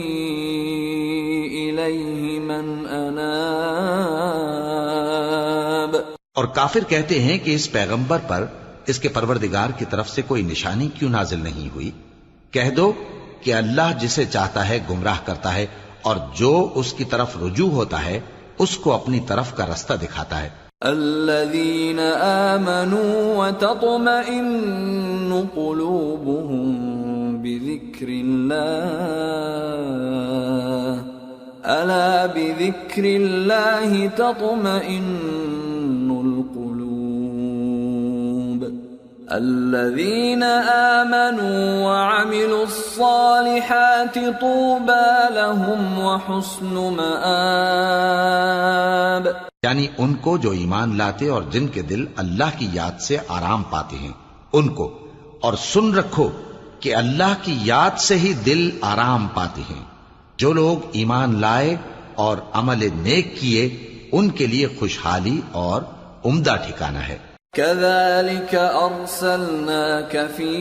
إِلَيْهِ مَنْ أَنَابَ. اور کافر کہتے ہیں کہ اس پیغمبر پر اس کے پروردگار کی طرف سے کوئی نشانی کیوں نازل نہیں ہوئی؟ کہہ دو کہ اللہ جسے چاہتا ہے گمراہ کرتا ہے، اور جو اس کی طرف رجوع ہوتا ہے اس کو اپنی طرف کا رستہ دکھاتا ہے. الذين آمنوا وتطمئن قلوبهم بذكر الله ألا بذكر الله تطمئن القلوب الذين آمنوا وعملوا الصالحات طوبى لهم وحسن مآب. یعنی ان کو جو ایمان لاتے اور جن کے دل اللہ کی یاد سے آرام پاتے ہیں ان کو، اور سن رکھو کہ اللہ کی یاد سے ہی دل آرام پاتے ہیں. جو لوگ ایمان لائے اور عمل نیک کیے ان کے لیے خوشحالی اور عمدہ ٹھکانہ ہے. كذلك أرسلناك في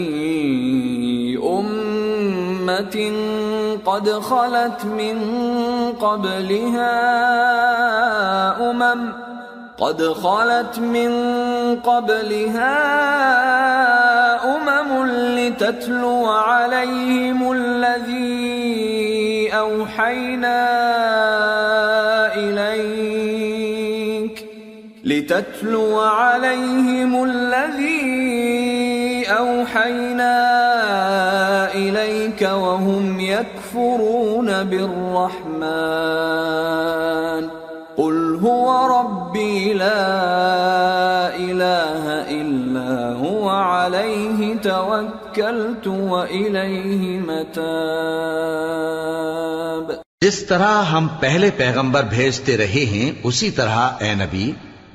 أمة قد خلت من قبلها أمم لتتلو عليهم الذي أوحينا إليك وهم يكفرون بالرحمن قل هو ربي لا إله إلا هو عليه توكلت وإليه متاب. جس طرح ہم پہلے پیغمبر بھیجتے رہے ہیں اسی طرح اے نبی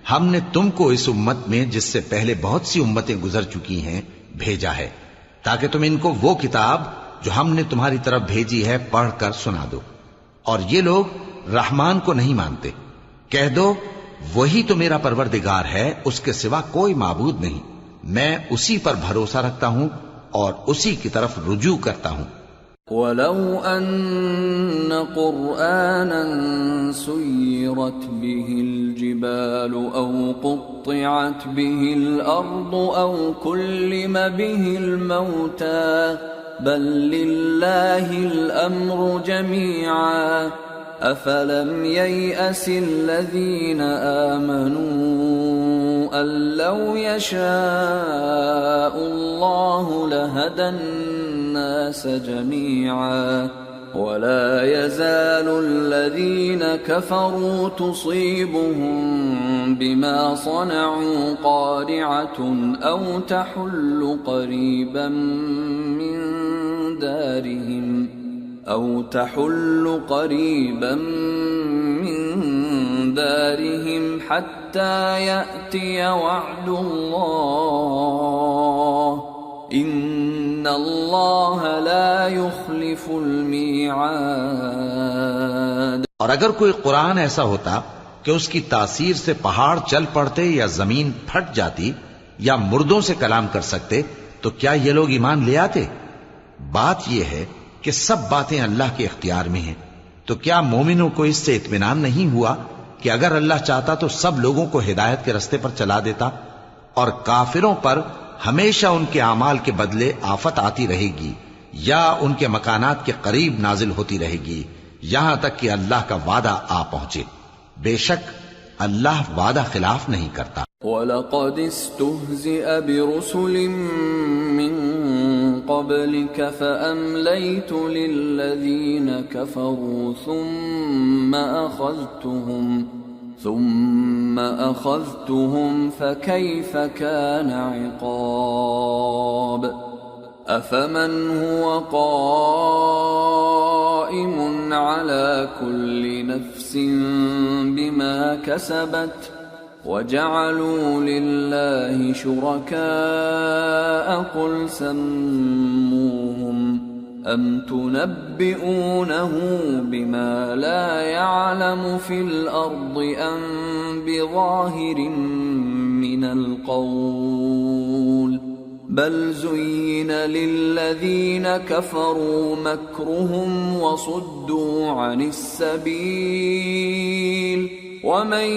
ہم نے تم کو اس امت میں جس سے پہلے بہت سی امتیں گزر چکی ہیں بھیجا ہے تاکہ تم ان کو وہ کتاب جو ہم نے تمہاری طرف بھیجی ہے پڑھ کر سنا دو. اور یہ لوگ رحمان کو نہیں مانتے. کہہ دو وہی تو میرا پروردگار ہے، اس کے سوا کوئی معبود نہیں، میں اسی پر بھروسہ رکھتا ہوں اور اسی کی طرف رجوع کرتا ہوں. وَلَوْ أَنَّ قُرْآنًا سُيِّرَتْ بِهِ الْجِبَالُ أَوْ قُطِّعَتْ بِهِ الْأَرْضُ أَوْ كُلِّمَ بِهِ الْمَوْتَى بَل لِّلَّهِ الْأَمْرُ جَمِيعًا أَفَلَمْ يَيْأَسِ الَّذِينَ آمَنُوا أَن لَّوْ يَشَاءُ اللَّهُ لَهَدَى النَّاسَ جَمِيعًا وَلَا يَزَالُ الَّذِينَ كَفَرُوا تُصِيبُهُم بِمَا صَنَعُوا قَارِعَةٌ أَوْ تَحُلُّ قَرِيبًا من دارهم حتى يأتي وعد الله إن الله لا يخلف الميعاد. اور اگر کوئی قرآن ایسا ہوتا کہ اس کی تاثیر سے پہاڑ چل پڑتے یا زمین پھٹ جاتی یا مردوں سے کلام کر سکتے تو کیا یہ لوگ ایمان لے آتے؟ بات یہ ہے کہ سب باتیں اللہ کے اختیار میں ہیں. تو کیا مومنوں کو اس سے اطمینان نہیں ہوا کہ اگر اللہ چاہتا تو سب لوگوں کو ہدایت کے رستے پر چلا دیتا؟ اور کافروں پر ہمیشہ ان کے اعمال کے بدلے آفت آتی رہے گی یا ان کے مکانات کے قریب نازل ہوتی رہے گی یہاں تک کہ اللہ کا وعدہ آ پہنچے. بے شک اللہ وعدہ خلاف نہیں کرتا. وَلَقَدِ اسْتُهْزِئَ بِرُسُلٍ مِّن قَبْلِكَ فَأَمْلَيْتُ لِلَّذِينَ كَفَرُوا ثُمَّ أَخَذْتُهُمْ فَكَيْفَ كَانَ عِقَابِ. أَفَمَنْ هُوَ قَائِمٌ عَلَى كُلِّ نَفْسٍ بِمَا كَسَبَتْ وَجَعَلُوا لِلَّهِ شُرَكَاءَ قُلْ سَمُّوهُمْ أَمْ تُنَبِّئُونَهُ بِمَا لَا يَعْلَمُ فِي الْأَرْضِ أَمْ بِظَاهِرٍ مِّنَ الْقَوْلِ بَلْ زُيِّنَ لِلَّذِينَ كَفَرُوا مَكْرُهُمْ وَصُدُّوا عَنِ السَّبِيلِ وَمَن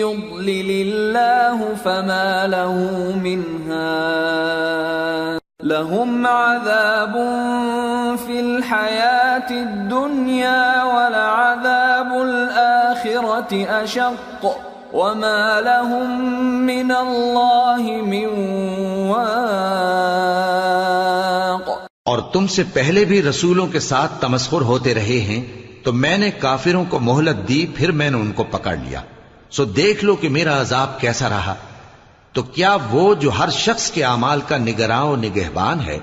يُضْلِلِ اللَّهُ فَمَا لَهُ مِنْ هَادٍ لَهُمْ عَذَابٌ فِي الْحَيَاةِ الدُّنْيَا وَلَعَذَابُ الْآخِرَةِ أَشَقُّ وَمَا لَهُم مِّنَ اللَّهِ مِن وَاقٍ. اور تم سے پہلے بھی رسولوں کے ساتھ تمسخر ہوتے رہے ہیں تو میں نے کافروں کو مہلت دی، پھر میں نے ان کو پکڑ لیا، سو دیکھ لو کہ میرا عذاب کیسا رہا۔ تو کیا وہ جو ہر شخص کے اعمال کا نگراں و نگہبان ہے،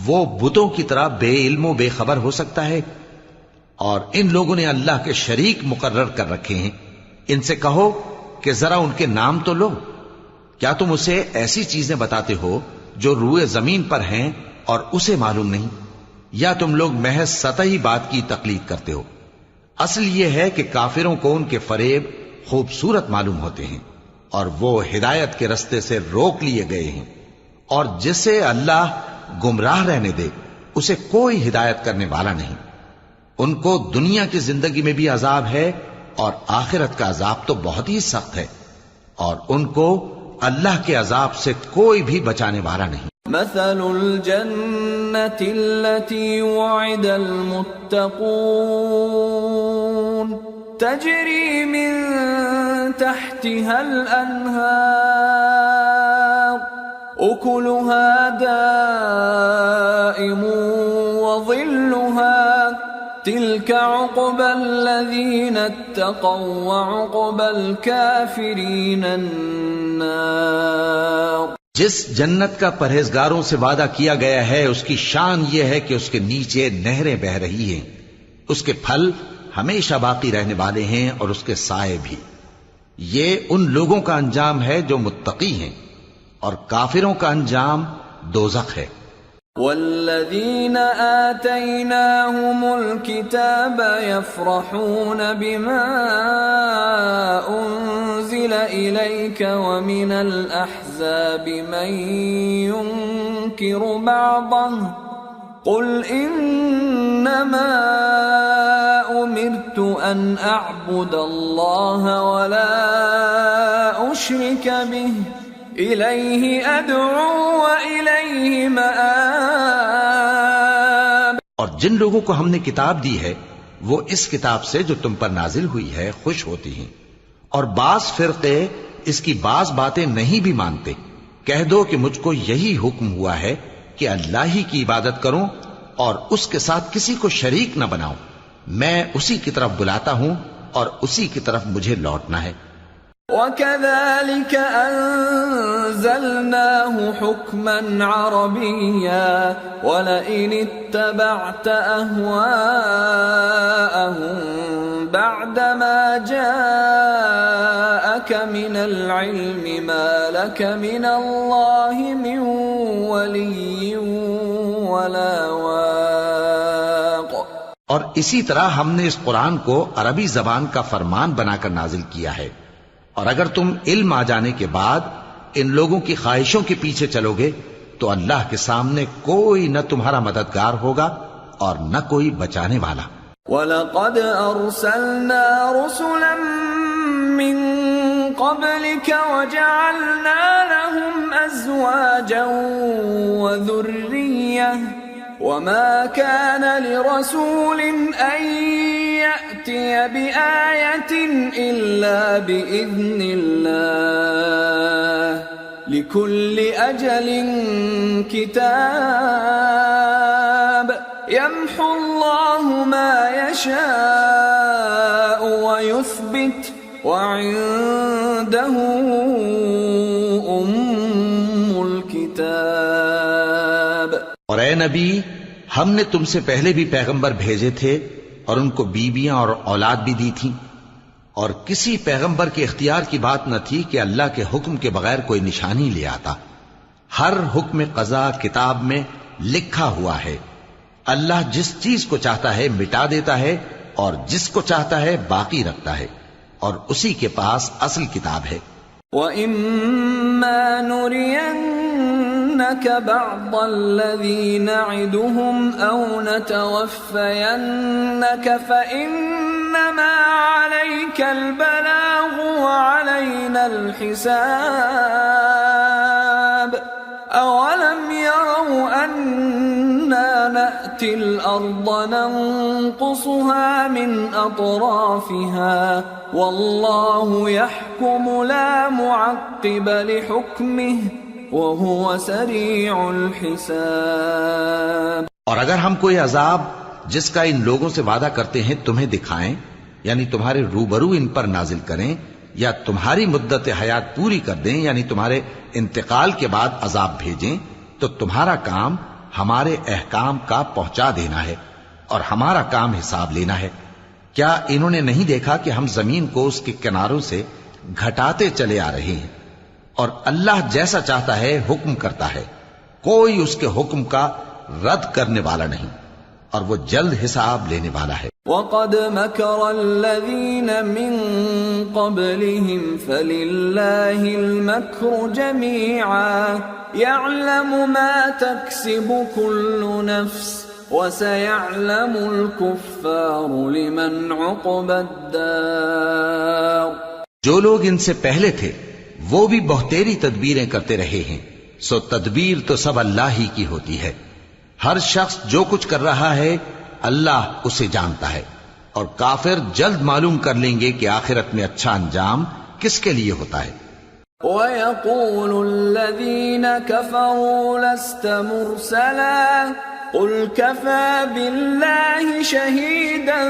وہ بتوں کی طرح بے علم و بے خبر ہو سکتا ہے؟ اور ان لوگوں نے اللہ کے شریک مقرر کر رکھے ہیں۔ ان سے کہو کہ ذرا ان کے نام تو لو۔ کیا تم اسے ایسی چیزیں بتاتے ہو جو روئے زمین پر ہیں اور اسے معلوم نہیں، یا تم لوگ محض سطحی بات کی تقلید کرتے ہو؟ اصل یہ ہے کہ کافروں کو ان کے فریب خوبصورت معلوم ہوتے ہیں، اور وہ ہدایت کے رستے سے روک لیے گئے ہیں، اور جسے اللہ گمراہ رہنے دے اسے کوئی ہدایت کرنے والا نہیں۔ ان کو دنیا کی زندگی میں بھی عذاب ہے، اور آخرت کا عذاب تو بہت ہی سخت ہے، اور ان کو اللہ کے عذاب سے کوئی بھی بچانے والا نہیں۔ مثل الجنة التي وعد المتقون تجري من تحتها الأنهار أكلها دائم وظلها تلك عقبى الذين اتقوا وعقبى الكافرين النار۔ جس جنت کا پرہیزگاروں سے وعدہ کیا گیا ہے اس کی شان یہ ہے کہ اس کے نیچے نہریں بہ رہی ہیں، اس کے پھل ہمیشہ باقی رہنے والے ہیں اور اس کے سائے بھی۔ یہ ان لوگوں کا انجام ہے جو متقی ہیں، اور کافروں کا انجام دوزخ ہے۔ والذين آتيناهم الكتاب يفرحون بما أنزل إليك ومن الأحزاب من ينكر بعضه قل إنما أمرت أن أعبد الله ولا أشرك به إليه أدعو وإليه مآب۔ اور جن لوگوں کو ہم نے کتاب دی ہے وہ اس کتاب سے جو تم پر نازل ہوئی ہے خوش ہوتی ہیں، اور بعض فرقے اس کی بعض باتیں نہیں بھی مانتے۔ کہہ دو کہ مجھ کو یہی حکم ہوا ہے کہ اللہ ہی کی عبادت کروں اور اس کے ساتھ کسی کو شریک نہ بناؤں۔ میں اسی کی طرف بلاتا ہوں اور اسی کی طرف مجھے لوٹنا ہے۔ وَكَذَلِكَ أَنزَلْنَاهُ حُكْمًا عَرَبِيًّا وَلَئِنِ اتَّبَعْتَ أَهْوَاءَهُمْ بَعْدَمَا جَاءَكَ مِنَ الْعِلْمِ مَا لَكَ مِنَ اللَّهِ مِنْ وَلِيٍّ وَلَا وَاقٍ۔ اور اسی طرح ہم نے اس قرآن کو عربی زبان کا فرمان بنا کر نازل کیا ہے، اور اگر تم علم آ جانے کے بعد ان لوگوں کی خواہشوں کے پیچھے چلو گے تو اللہ کے سامنے کوئی نہ تمہارا مددگار ہوگا اور نہ کوئی بچانے والا۔ وَلَقَدْ أَرْسَلْنَا رُسُلًا مِّن قَبْلِكَ وَجَعَلْنَا لَهُمْ أَزْوَاجًا وَذُرِّيَّةً وَمَا كَانَ لِرَسُولٍ أَن يَأْتِيَ بِآيَةٍ إِلَّا بِإِذْنِ اللَّهِ لِكُلِّ أَجَلٍ كِتَابٌ يَمْحُو اللَّهُ مَا يَشَاءُ وَيُثْبِتُ وَعِندَهُ أُمُّ الْكِتَابِ۔ اور اے نبی، ہم نے تم سے پہلے بھی پیغمبر بھیجے تھے اور ان کو بیویاں اور اولاد بھی دی تھی، اور کسی پیغمبر کے اختیار کی بات نہ تھی کہ اللہ کے حکم کے بغیر کوئی نشانی لے آتا۔ ہر حکم قضا کتاب میں لکھا ہوا ہے۔ اللہ جس چیز کو چاہتا ہے مٹا دیتا ہے اور جس کو چاہتا ہے باقی رکھتا ہے، اور اسی کے پاس اصل کتاب ہے۔ وَإِمَّا نُرِيَنَّكَ بَعْضَ الَّذِي نَعِدُهُمْ أَوْ نَتَوَفَّيَنَّكَ فَإِنَّمَا عَلَيْكَ الْبَلَاغُ وَعَلَيْنَا الْحِسَابُ أَوَلَمْ يَرَوْا أَنَّا نَأْتِي الْأَرْضَ نَنقُصُهَا مِنْ أَطْرَافِهَا وَاللَّهُ يَحْكُمُ لَا مُعَقِّبَ لِحُكْمِهِ وَهُوَ سَرِيعُ الْحِسَابِ۔ اور اگر ہم کوئی عذاب جس کا ان لوگوں سے وعدہ کرتے ہیں تمہیں دکھائیں، یعنی تمہارے روبرو ان پر نازل کریں، یا تمہاری مدت حیات پوری کر دیں، یعنی تمہارے انتقال کے بعد عذاب بھیجیں، تو تمہارا کام ہمارے احکام کا پہنچا دینا ہے اور ہمارا کام حساب لینا ہے۔ کیا انہوں نے نہیں دیکھا کہ ہم زمین کو اس کے کناروں سے گھٹاتے چلے آ رہے ہیں، اور اللہ جیسا چاہتا ہے حکم کرتا ہے، کوئی اس کے حکم کا رد کرنے والا نہیں، اور وہ جلد حساب لینے والا ہے۔ وَقَدْ مَكَرَ الَّذِينَ مِن قَبْلِهِمْ فَلِلَّهِ الْمَكْرُ جَمِيعًا يَعْلَمُ مَا تَكْسِبُ كُلُّ نَفْسٍ وَسَيَعْلَمُ الْكُفَّارُ لِمَنْ عُقْبَى الدَّارِ۔ جو لوگ ان سے پہلے تھے وہ بھی بہتیری تدبیریں کرتے رہے ہیں، سو تدبیر تو سب اللہ ہی کی ہوتی ہے۔ ہر شخص جو کچھ کر رہا ہے اللہ اسے جانتا ہے، اور کافر جلد معلوم کر لیں گے کہ آخرت میں اچھا انجام کس کے لیے ہوتا ہے۔ وَيَقُولُ الَّذِينَ كَفَرُوا لَسْتَ مُرْسَلًا قُلْ كَفَى بِاللَّهِ شَهِيدًا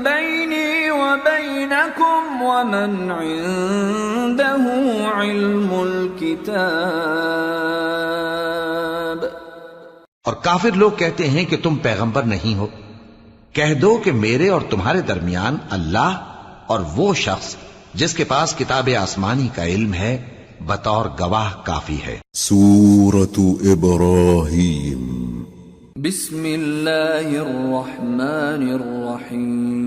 بَيْنِي وَبَيْنَكُمْ وَمَنْ عِندَهُ عِلْمُ الْكِتَابِ۔ اور کافر لوگ کہتے ہیں کہ تم پیغمبر نہیں ہو، کہہ دو کہ میرے اور تمہارے درمیان اللہ اور وہ شخص جس کے پاس کتاب آسمانی کا علم ہے بطور گواہ کافی ہے۔ سورة ابراہیم۔ بسم اللہ الرحمن الرحیم۔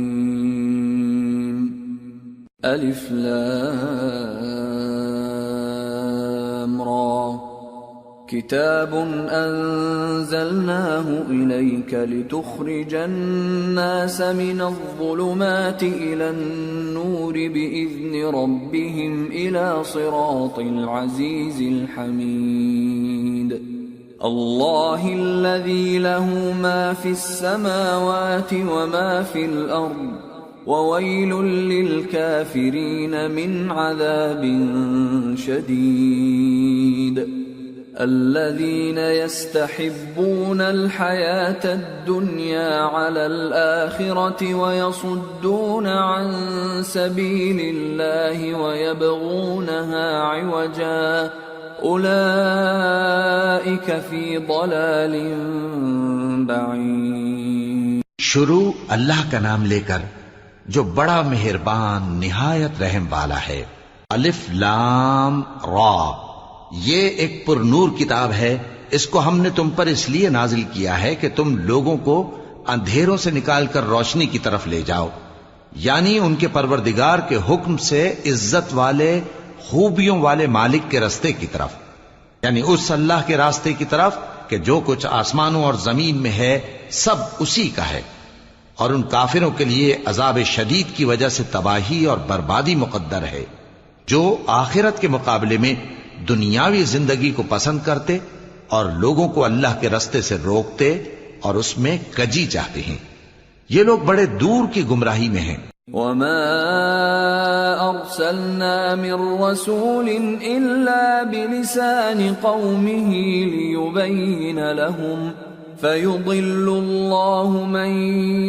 الف لام را۔ کتاب انزلناه الیک لتخرج الناس من الظلمات الى النور باذن ربهم الى صراط العزیز الحمید۔ اللہ الذی له ما فی السماوات وما فی الارض وویل للکافرین من عذاب شدید۔ الذين يستحبون الحياة الدنيا على الآخرة ويصدون عن سبيل الله ويبغونها عوجا أولئك في ضلال بعيد۔ شروع اللہ کا نام لے کر جو بڑا مہربان نہایت رحم والا ہے۔ الف لام را، یہ ایک پر نور کتاب ہے، اس کو ہم نے تم پر اس لیے نازل کیا ہے کہ تم لوگوں کو اندھیروں سے نکال کر روشنی کی طرف لے جاؤ، یعنی ان کے پروردگار کے حکم سے عزت والے خوبیوں والے مالک کے راستے کی طرف، یعنی اس اللہ کے راستے کی طرف کہ جو کچھ آسمانوں اور زمین میں ہے سب اسی کا ہے، اور ان کافروں کے لیے عذاب شدید کی وجہ سے تباہی اور بربادی مقدر ہے، جو آخرت کے مقابلے میں دنیاوی زندگی کو پسند کرتے اور لوگوں کو اللہ کے راستے سے روکتے اور اس میں کجی چاہتے ہیں، یہ لوگ بڑے دور کی گمراہی میں ہیں۔ وما ارسلنا من رسول الا بلسان قومه ليبين لهم فيضل الله من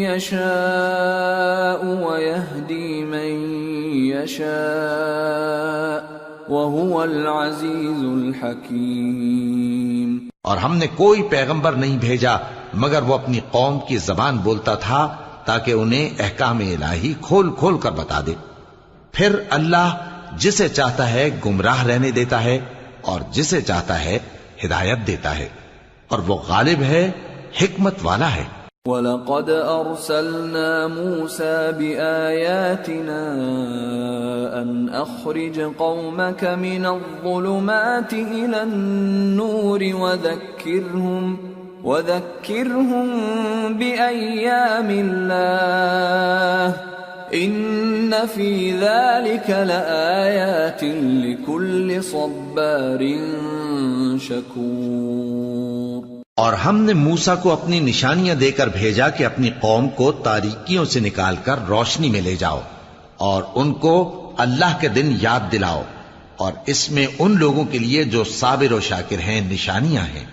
يشاء ويهدي من يشاء وَهُوَ الْعَزِيزُ الْحَكِيمُ۔ اور ہم نے کوئی پیغمبر نہیں بھیجا مگر وہ اپنی قوم کی زبان بولتا تھا تاکہ انہیں احکام الہی کھول کھول کر بتا دے، پھر اللہ جسے چاہتا ہے گمراہ رہنے دیتا ہے اور جسے چاہتا ہے ہدایت دیتا ہے، اور وہ غالب ہے، حکمت والا ہے۔ وَلَقَدْ أَرْسَلْنَا مُوسَى بِآيَاتِنَا أَنْ أَخْرِجْ قَوْمَكَ مِنَ الظُّلُمَاتِ إِلَى النُّورِ وَذَكِّرْهُمْ بِأَيَّامِ اللَّهِ إِنَّ فِي ذَلِكَ لَآيَاتٍ لِكُلِّ صَبَّارٍ شَكُورٍ۔ اور ہم نے موسیٰ کو اپنی نشانیاں دے کر بھیجا کہ اپنی قوم کو تاریکیوں سے نکال کر روشنی میں لے جاؤ اور ان کو اللہ کے دن یاد دلاؤ، اور اس میں ان لوگوں کے لیے جو صابر و شاکر ہیں نشانیاں ہیں۔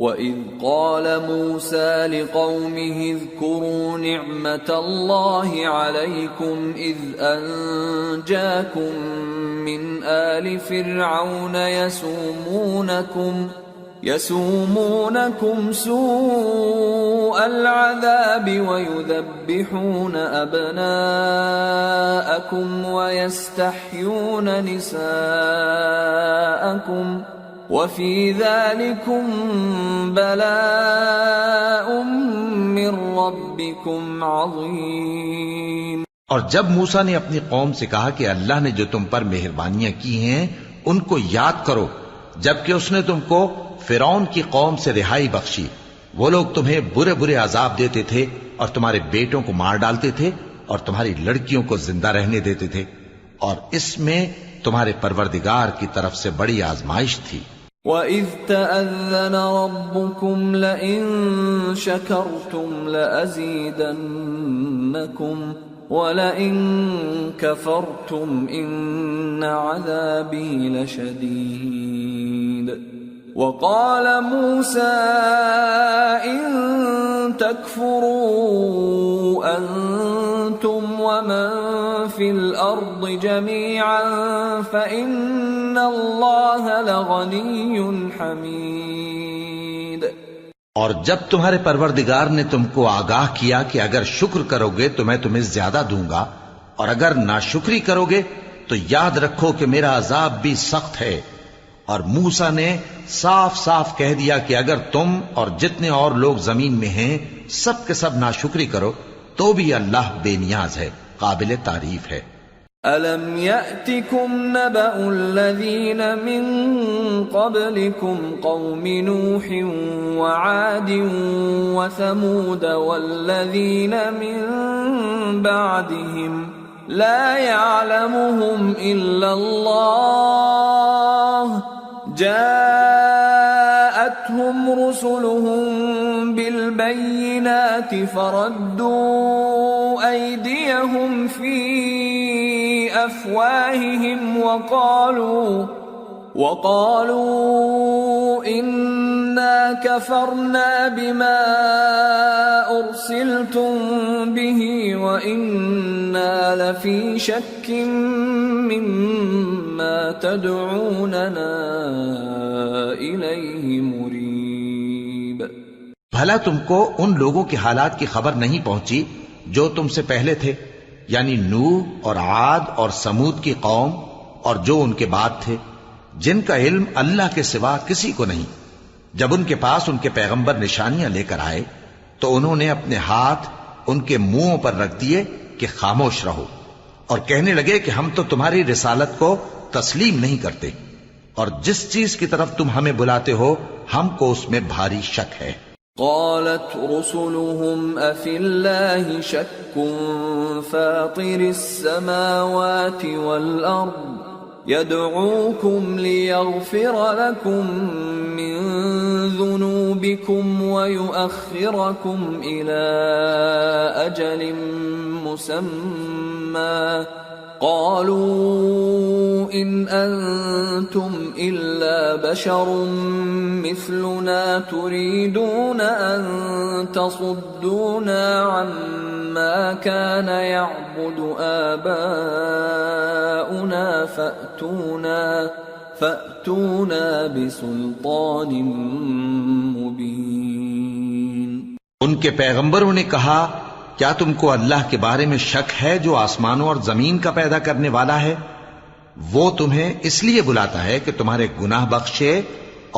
وَإِذْ قَالَ مُوسَى لِقَوْمِهِ اذْكُرُوا نِعْمَةَ اللَّهِ عَلَيْكُمْ إِذْ أَنْجَاكُمْ مِنْ آلِ فِرْعَوْنَ يَسُومُونَكُمْ سُوءَ الْعَذَابِ وَيُذَبِّحُونَ أَبْنَاءَكُمْ وَيَسْتَحْيُونَ نِسَاءَكُمْ وَفِي ذَلِكُمْ بَلَاءٌ مِّن رَّبِّكُمْ عَظِيمٌ۔ اور جب موسیٰ نے اپنی قوم سے کہا کہ اللہ نے جو تم پر مہربانیاں کی ہیں ان کو یاد کرو، جبکہ اس نے تم کو فرعون کی قوم سے رہائی بخشی، وہ لوگ تمہیں برے برے عذاب دیتے تھے اور تمہارے بیٹوں کو مار ڈالتے تھے اور تمہاری لڑکیوں کو زندہ رہنے دیتے تھے، اور اس میں تمہارے پروردگار کی طرف سے بڑی آزمائش تھی۔ وَإِذْ تَأَذَّنَ رَبُّكُمْ لَئِن شَكَرْتُمْ لَأَزِيدَنَّكُمْ وَلَئِن كَفَرْتُمْ إِنَّ عَذَابِي لَشَدِيدٌ۔ وَقَالَ مُوسَىٰ إِن تَكْفُرُوا أَنتُمْ وَمَن فِي الْأَرْضِ جَمِيعًا فَإِنَّ اللَّهَ لَغَنِيٌّ حَمِيدٌ۔ اور جب تمہارے پروردگار نے تم کو آگاہ کیا کہ اگر شکر کرو گے تو میں تمہیں زیادہ دوں گا، اور اگر ناشکری کرو گے تو یاد رکھو کہ میرا عذاب بھی سخت ہے۔ اور موسیٰ نے صاف صاف کہہ دیا کہ اگر تم اور جتنے اور لوگ زمین میں ہیں سب کے سب ناشکری کرو تو بھی اللہ بے نیاز ہے، قابل تعریف ہے۔ أَلَمْ يَأْتِكُمْ نَبَأُ الَّذِينَ مِنْ قَبْلِكُمْ قَوْمِ نُوحٍ وَعَادٍ وَثَمُودَ وَالَّذِينَ مِنْ بَعْدِهِمْ لَا يَعْلَمُهُمْ إِلَّا اللَّهُ جَاءَتْهُمْ رُسُلُهُم بِالْبَيِّنَاتِ فَرَدُّوا أَيْدِيَهُمْ فِي أَفْوَاهِهِمْ وَقَالُوا إِنَّا كَفَرْنَا بِمَا أُرْسِلْتُمْ بِهِ وَإِنَّا لَفِي شَكٍّ مِّمَّا تَدْعُونَنَا إِلَيْهِ مُرِيبٍ۔ بھلا تم کو ان لوگوں کے حالات کی خبر نہیں پہنچی جو تم سے پہلے تھے، یعنی نوح اور عاد اور سمود کی قوم اور جو ان کے بعد تھے، جن کا علم اللہ کے سوا کسی کو نہیں۔ جب ان کے پاس ان کے پیغمبر نشانیاں لے کر آئے تو انہوں نے اپنے ہاتھ ان کے منہوں پر رکھ دیے کہ خاموش رہو، اور کہنے لگے کہ ہم تو تمہاری رسالت کو تسلیم نہیں کرتے، اور جس چیز کی طرف تم ہمیں بلاتے ہو ہم کو اس میں بھاری شک ہے۔ قالت رسلهم أفي الله شك فاطر السماوات والأرض يدعوكم ليغفر لكم من ذنوبكم ويؤخركم إلى أجل مسمى قالوا إن أنتم إلا بشر مثلنا تريدون أن تصدونا عما كان يعبد آباؤنا فأتونا بسلطان مبين۔ ان کے پیغمبروں نے کہا کیا تم کو اللہ کے بارے میں شک ہے جو آسمانوں اور زمین کا پیدا کرنے والا ہے؟ وہ تمہیں اس لیے بلاتا ہے کہ تمہارے گناہ بخشے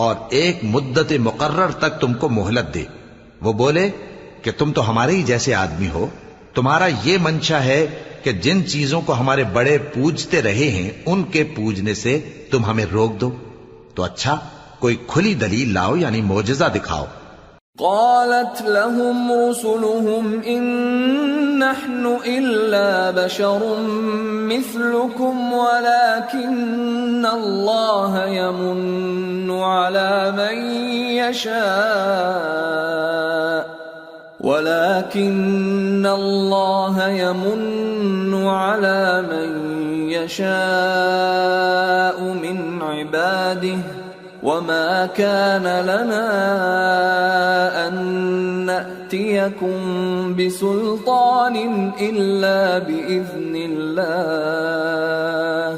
اور ایک مدت مقرر تک تم کو مہلت دے۔ وہ بولے کہ تم تو ہمارے ہی جیسے آدمی ہو، تمہارا یہ منشا ہے کہ جن چیزوں کو ہمارے بڑے پوجتے رہے ہیں ان کے پوجنے سے تم ہمیں روک دو، تو اچھا کوئی کھلی دلیل لاؤ، یعنی معجزہ دکھاؤ۔ قالت لهم رسلهم إن نحن إلا بشر مثلكم ولكن الله يمن على من يشاء من عباده وما كان لنا أن نأتيكم بسلطان إلا بإذن الله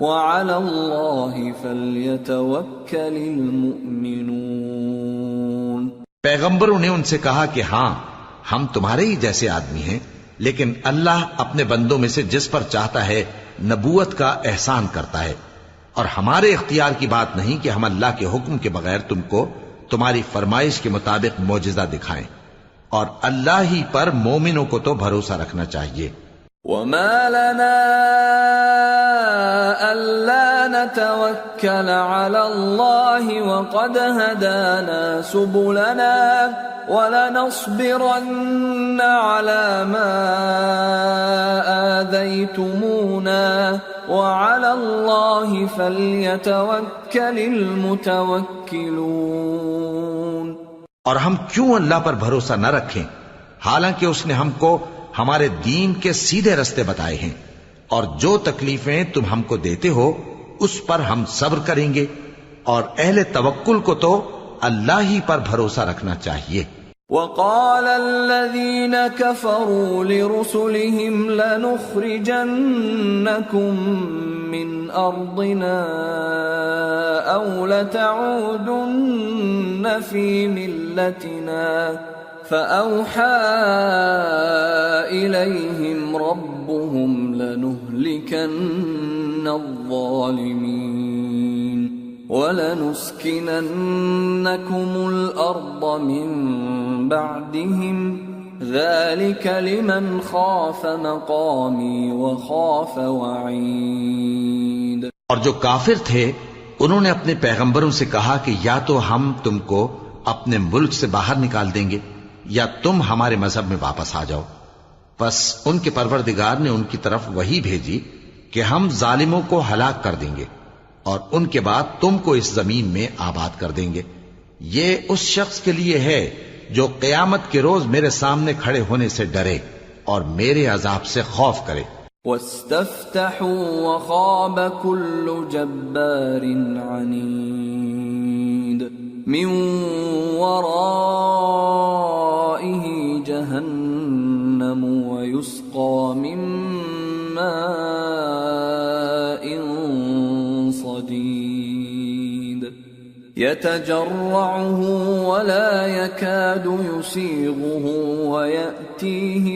وعلى الله فليتوكل المؤمنون۔ پیغمبروں نے ان سے کہا کہ ہاں ہم تمہارے ہی جیسے آدمی ہیں، لیکن اللہ اپنے بندوں میں سے جس پر چاہتا ہے نبوت کا احسان کرتا ہے، اور ہمارے اختیار کی بات نہیں کہ ہم اللہ کے حکم کے بغیر تم کو تمہاری فرمائش کے مطابق معجزہ دکھائیں، اور اللہ ہی پر مومنوں کو تو بھروسہ رکھنا چاہیے۔ وما لنا ألا نتوكل على الله وقد هدانا سبلنا ولنصبرن على ما آذيتمونا وعلى الله فليتوكل المتوكلون۔ اور ہم کیوں اللہ پر بھروسہ نہ رکھیں حالانکہ اس نے ہم کو ہمارے دین کے سیدھے رستے بتائے ہیں، اور جو تکلیفیں تم ہم کو دیتے ہو اس پر ہم صبر کریں گے، اور اہل توکل کو تو اللہ ہی پر بھروسہ رکھنا چاہیے۔ وقال الذين كفروا لرسلهم لنخرجنكم من أرضنا أو لتعودن في ملتنا فأوحى إليهم ربهم لنهلكن الظالمين ولنسكننكم الأرض من بعدهم ذلك لمن خاف مقامي وخاف وعيد۔ اور جو کافر تھے انہوں نے اپنے پیغمبروں سے کہا کہ یا تو ہم تم کو اپنے ملک سے باہر نکال دیں گے یا تم ہمارے مذہب میں واپس آ جاؤ۔ بس ان کے پروردگار نے ان کی طرف وحی بھیجی کہ ہم ظالموں کو ہلاک کر دیں گے اور ان کے بعد تم کو اس زمین میں آباد کر دیں گے۔ یہ اس شخص کے لیے ہے جو قیامت کے روز میرے سامنے کھڑے ہونے سے ڈرے اور میرے عذاب سے خوف کرے۔ واستفتحوا وخاب كل جبار عنيد من ورائه جهنم ويسقى من ماء صديد يتجرعه ولا يكاد يسيغه ويأتيه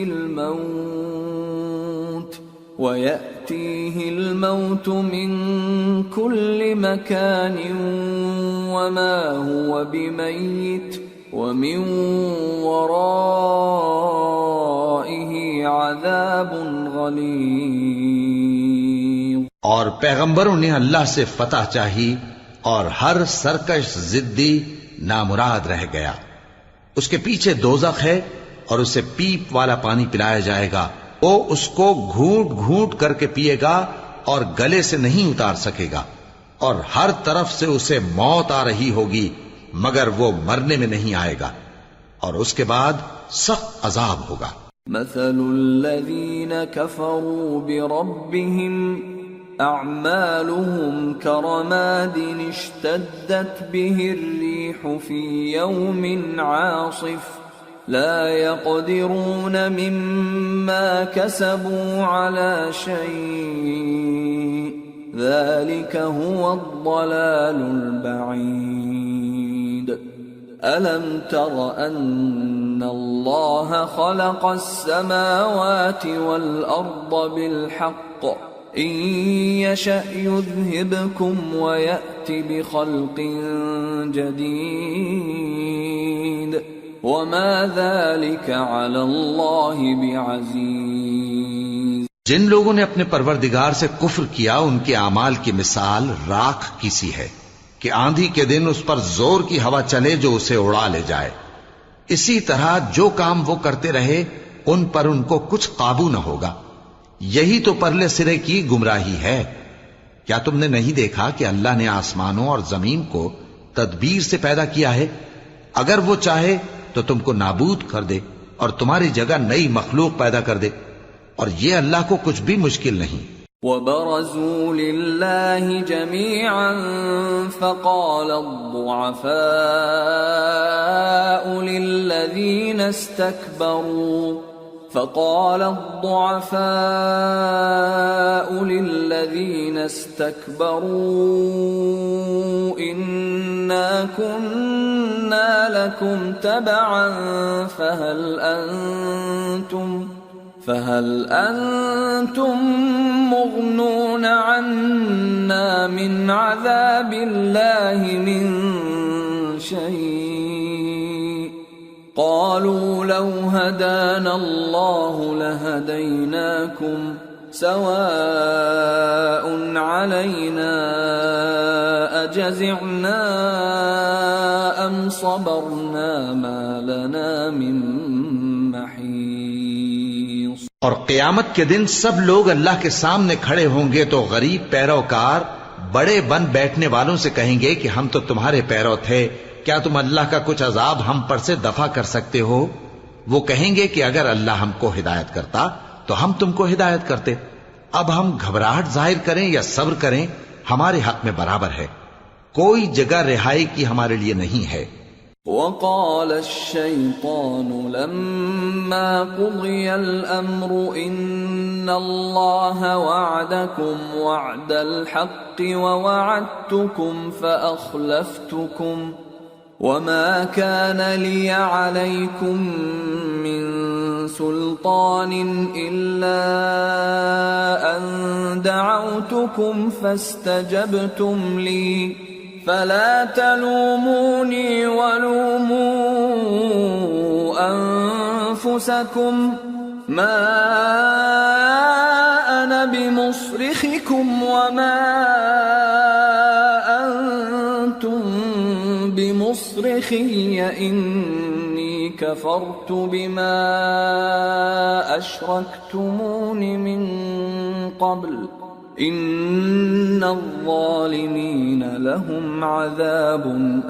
الموت من كل مكان وما هو بميت ومن ورائه عذاب غليظ۔ اور پیغمبروں نے اللہ سے فتح چاہی اور ہر سرکش ضدی نامراد رہ گیا۔ اس کے پیچھے دوزخ ہے اور اسے پیپ والا پانی پلایا جائے گا، وہ اس کو گھونٹ گھونٹ کر کے پیے گا اور گلے سے نہیں اتار سکے گا، اور ہر طرف سے اسے موت آ رہی ہوگی مگر وہ مرنے میں نہیں آئے گا، اور اس کے بعد سخت عذاب ہوگا۔ مثل الذين كفروا بربهم أعمالهم كرماد اشتدت به الريح في يوم عاصف لا يقدرون مما كسبوا على شيء ذلك هو الضلال البعيد۔ ألم تر أن الله خلق السماوات والأرض بالحق إن يشأ يذهبكم ويأت بخلق جديد وما ذلك على الله بعزيز۔ جن لوگوں نے اپنے پروردگار سے کفر کیا ان کے اعمال کی مثال راکھ کی سی ہے کہ آندھی کے دن اس پر زور کی ہوا چلے جو اسے اڑا لے جائے۔ اسی طرح جو کام وہ کرتے رہے ان پر ان کو کچھ قابو نہ ہوگا۔ یہی تو پرلے سرے کی گمراہی ہے۔ کیا تم نے نہیں دیکھا کہ اللہ نے آسمانوں اور زمین کو تدبیر سے پیدا کیا ہے؟ اگر وہ چاہے تو تم کو نابود کر دے اور تمہاری جگہ نئی مخلوق پیدا کر دے، اور یہ اللہ کو کچھ بھی مشکل نہیں۔ وبرزوا لله جميعا فقال الضعفاء للذين استكبروا إنا كنا لكم تبعا فهل أنتم مغنون عنا من عذاب الله من شيء قالوا لو هدانا الله لهديناكم سواء علينا أجزعنا أم صبرنا ما لنا من محيص۔ اور قیامت کے دن سب لوگ اللہ کے سامنے کھڑے ہوں گے تو غریب پیروکار بڑے بن بیٹھنے والوں سے کہیں گے کہ ہم تو تمہارے پیرو تھے، کیا تم اللہ کا کچھ عذاب ہم پر سے دفع کر سکتے ہو؟ وہ کہیں گے کہ اگر اللہ ہم کو ہدایت کرتا تو ہم تم کو ہدایت کرتے۔ اب ہم گھبراہٹ ظاہر کریں یا صبر کریں ہمارے حق میں برابر ہے، کوئی جگہ رہائی کی ہمارے لیے نہیں ہے۔ وقال الشيطان لما قضي الأمر إن الله وعدكم وعد الحق ووعدتكم فأخلفتكم وما كان لي عليكم من سلطان إلا أن دعوتكم فاستجبتم لي فلا تلوموني ولوموا أنفسكم ما أنا بمصرخكم وما أنتم بمصرخي إني كفرت بما أشركتمون من قبل ان الظالمین لهم عذاب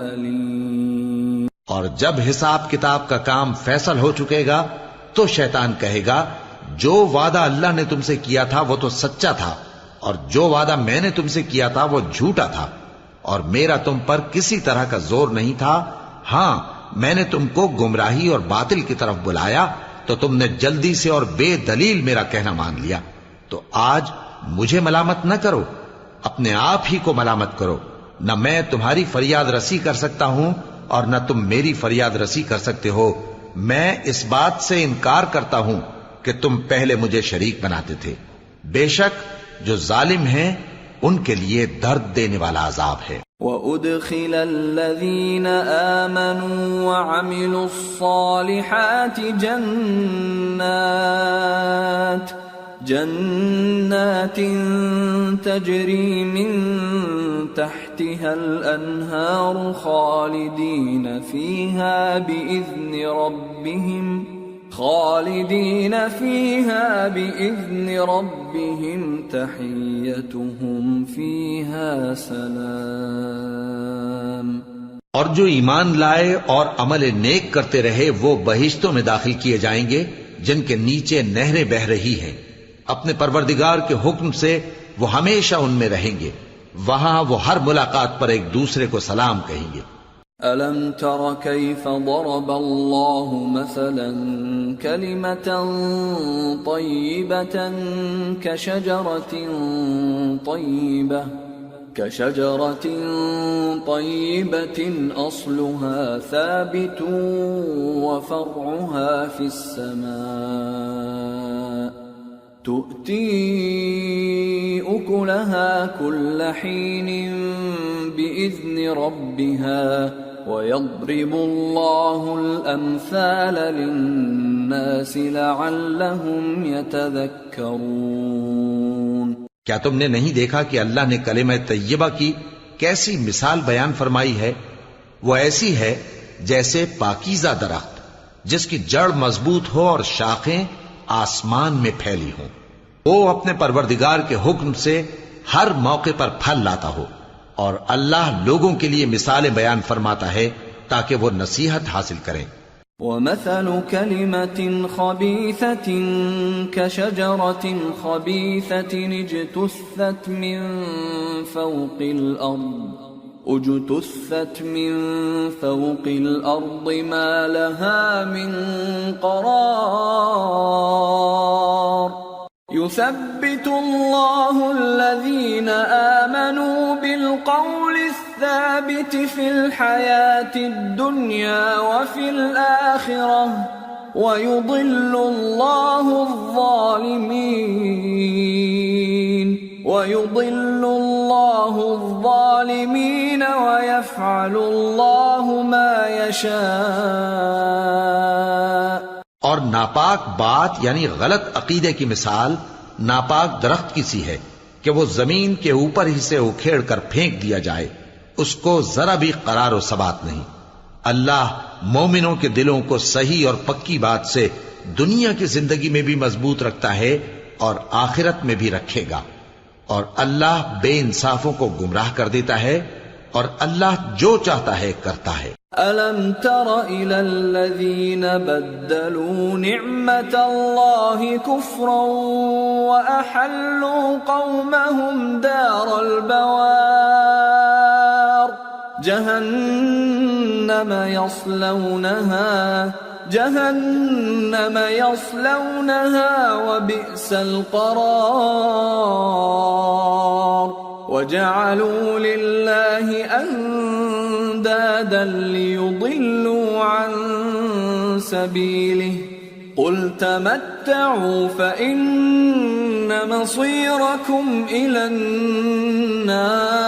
علیم۔ اور جب حساب کتاب کا کام فیصل ہو چکے گا تو شیطان کہے گا جو وعدہ اللہ نے تم سے کیا تھا وہ تو سچا تھا، اور جو وعدہ میں نے تم سے کیا تھا وہ جھوٹا تھا، اور میرا تم پر کسی طرح کا زور نہیں تھا۔ ہاں میں نے تم کو گمراہی اور باطل کی طرف بلایا تو تم نے جلدی سے اور بے دلیل میرا کہنا مان لیا، تو آج مجھے ملامت نہ کرو، اپنے آپ ہی کو ملامت کرو۔ نہ میں تمہاری فریاد رسی کر سکتا ہوں اور نہ تم میری فریاد رسی کر سکتے ہو۔ میں اس بات سے انکار کرتا ہوں کہ تم پہلے مجھے شریک بناتے تھے۔ بے شک جو ظالم ہیں ان کے لیے درد دینے والا عذاب ہے۔ وَأُدْخِلَ الَّذِينَ آمَنُوا وَعَمِلُوا الصَّالِحَاتِ جنات تجری من تحتها الانہار خالدین فیہا بإذن ربهم تحیتهم فیہا سلام۔ اور جو ایمان لائے اور عمل نیک کرتے رہے وہ بہشتوں میں داخل کیے جائیں گے جن کے نیچے نہریں بہہ رہی ہیں، اپنے پروردگار کے حکم سے وہ ہمیشہ ان میں رہیں گے، وہاں وہ ہر ملاقات پر ایک دوسرے کو سلام کہیں گے۔ أَلَمْ تَرَ كَيْفَ ضَرَبَ اللَّهُ مَثَلًا كَلِمَةً طَيِّبَةً كَشَجَرَةٍ طَيِّبَةٍ أَصْلُهَا ثَابِتٌ وَفَرْعُهَا فِي السَّمَاءِ تُؤْتِي أُكُلَهَا كُلَّ حِينٍ بِإِذْنِ رَبِّهَا وَيَضْرِبُ اللَّهُ الْأَمْثَالَ لِلنَّاسِ لَعَلَّهُمْ يَتَذَكَّرُونَ۔ کیا تم نے نہیں دیکھا کہ اللہ نے کلمہ طیبہ کی کیسی مثال بیان فرمائی ہے؟ وہ ایسی ہے جیسے پاکیزہ درخت جس کی جڑ مضبوط ہو اور شاخیں آسمان میں پھیلی ہوں، وہ اپنے پروردگار کے حکم سے ہر موقع پر پھل لاتا ہو، اور اللہ لوگوں کے لیے مثالیں بیان فرماتا ہے تاکہ وہ نصیحت حاصل کریں۔ ومثل كلمة خبيثة كشجرة خبيثة اجتثت من فوق الأرض ما لها من قرار يثبت الله الذين آمنوا بالقول الثابت في الحياة الدنيا وفي الآخرة ويضل الله الظالمين ويفعل الله ما يشاء. اور ناپاک بات یعنی غلط عقیدے کی مثال ناپاک درخت کی سی ہے کہ وہ زمین کے اوپر ہی سے اکھیڑ کر پھینک دیا جائے، اس کو ذرا بھی قرار و ثبات نہیں. اللہ مومنوں کے دلوں کو صحیح اور پکی بات سے دنیا کی زندگی میں بھی مضبوط رکھتا ہے اور آخرت میں بھی رکھے گا. اور اللہ بے انصافوں کو گمراہ کر دیتا ہے اور اللہ جو چاہتا ہے کرتا ہے. أَلَمْ تَرَ إِلَى الَّذِينَ بَدَّلُوا نِعْمَةَ اللَّهِ كُفْرًا وَأَحَلُّوا قَوْمَهُمْ دَارَ الْبَوَارِ جهنم يصلونها وبئس القرار وجعلوا لله أندادا ليضلوا عن سبيله قل تمتعوا فإن مصيركم إلى النار.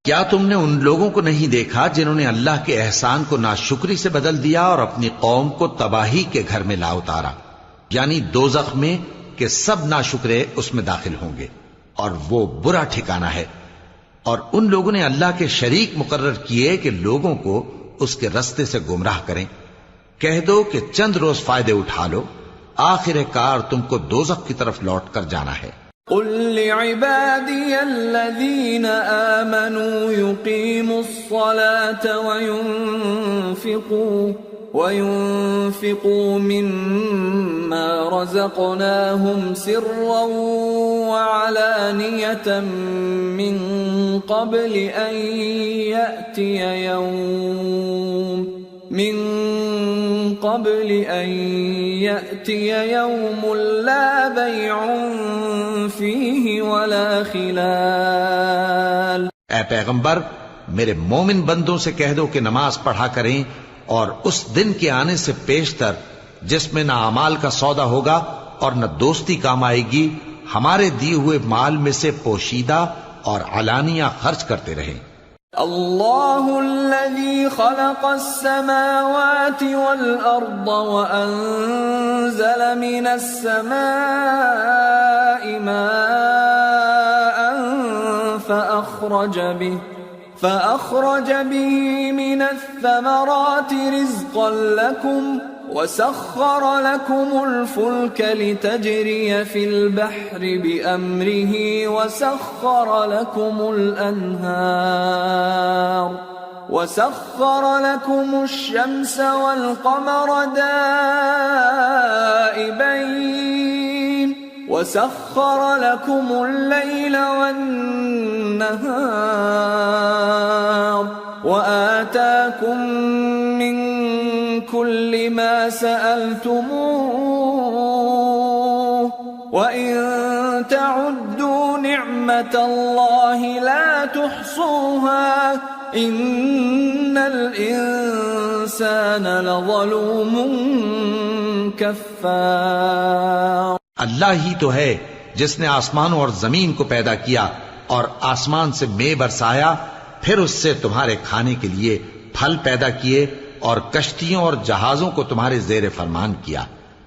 کیا تم نے ان لوگوں کو نہیں دیکھا جنہوں نے اللہ کے احسان کو ناشکری سے بدل دیا اور اپنی قوم کو تباہی کے گھر میں لا اتارا، یعنی دوزخ میں کہ سب ناشکرے اس میں داخل ہوں گے اور وہ برا ٹھکانہ ہے. اور ان لوگوں نے اللہ کے شریک مقرر کیے کہ لوگوں کو اس کے رستے سے گمراہ کریں. کہہ دو کہ چند روز فائدے اٹھا لو، آخر کار تم کو دوزخ کی طرف لوٹ کر جانا ہے. قل لعبادي الذين آمنوا يقيموا الصلاة وينفقوا مما رزقناهم سرا وعلانية من قبل أن يأتي يوم لا بيع فيه ولا خلال. اے پیغمبر میرے مومن بندوں سے کہہ دو کہ نماز پڑھا کریں اور اس دن کے آنے سے پیشتر جس میں نہ اعمال کا سودا ہوگا اور نہ دوستی کام آئے گی، ہمارے دیے ہوئے مال میں سے پوشیدہ اور علانیہ خرچ کرتے رہیں. اللہ الذي خلق السماوات والأرض وأنزل من السماء ماء فأخرج به من الثمرات رزقا لكم وسخر لكم الفلك لتجري في البحر بأمره وسخر لكم الشمس والقمر دائبين وسخر لكم الليل والنهار وآتاكم من كل ما سألتموه وإن تعدوا نعمة الله لا تحصوها إن الإنسان لظلوم كفار. اللہ ہی تو ہے جس نے آسمانوں اور زمین کو پیدا کیا اور آسمان سے مے برسایا، پھر اس سے تمہارے کھانے کے لیے پھل پیدا کیے اور کشتیوں اور جہازوں کو تمہارے زیر فرمان کیا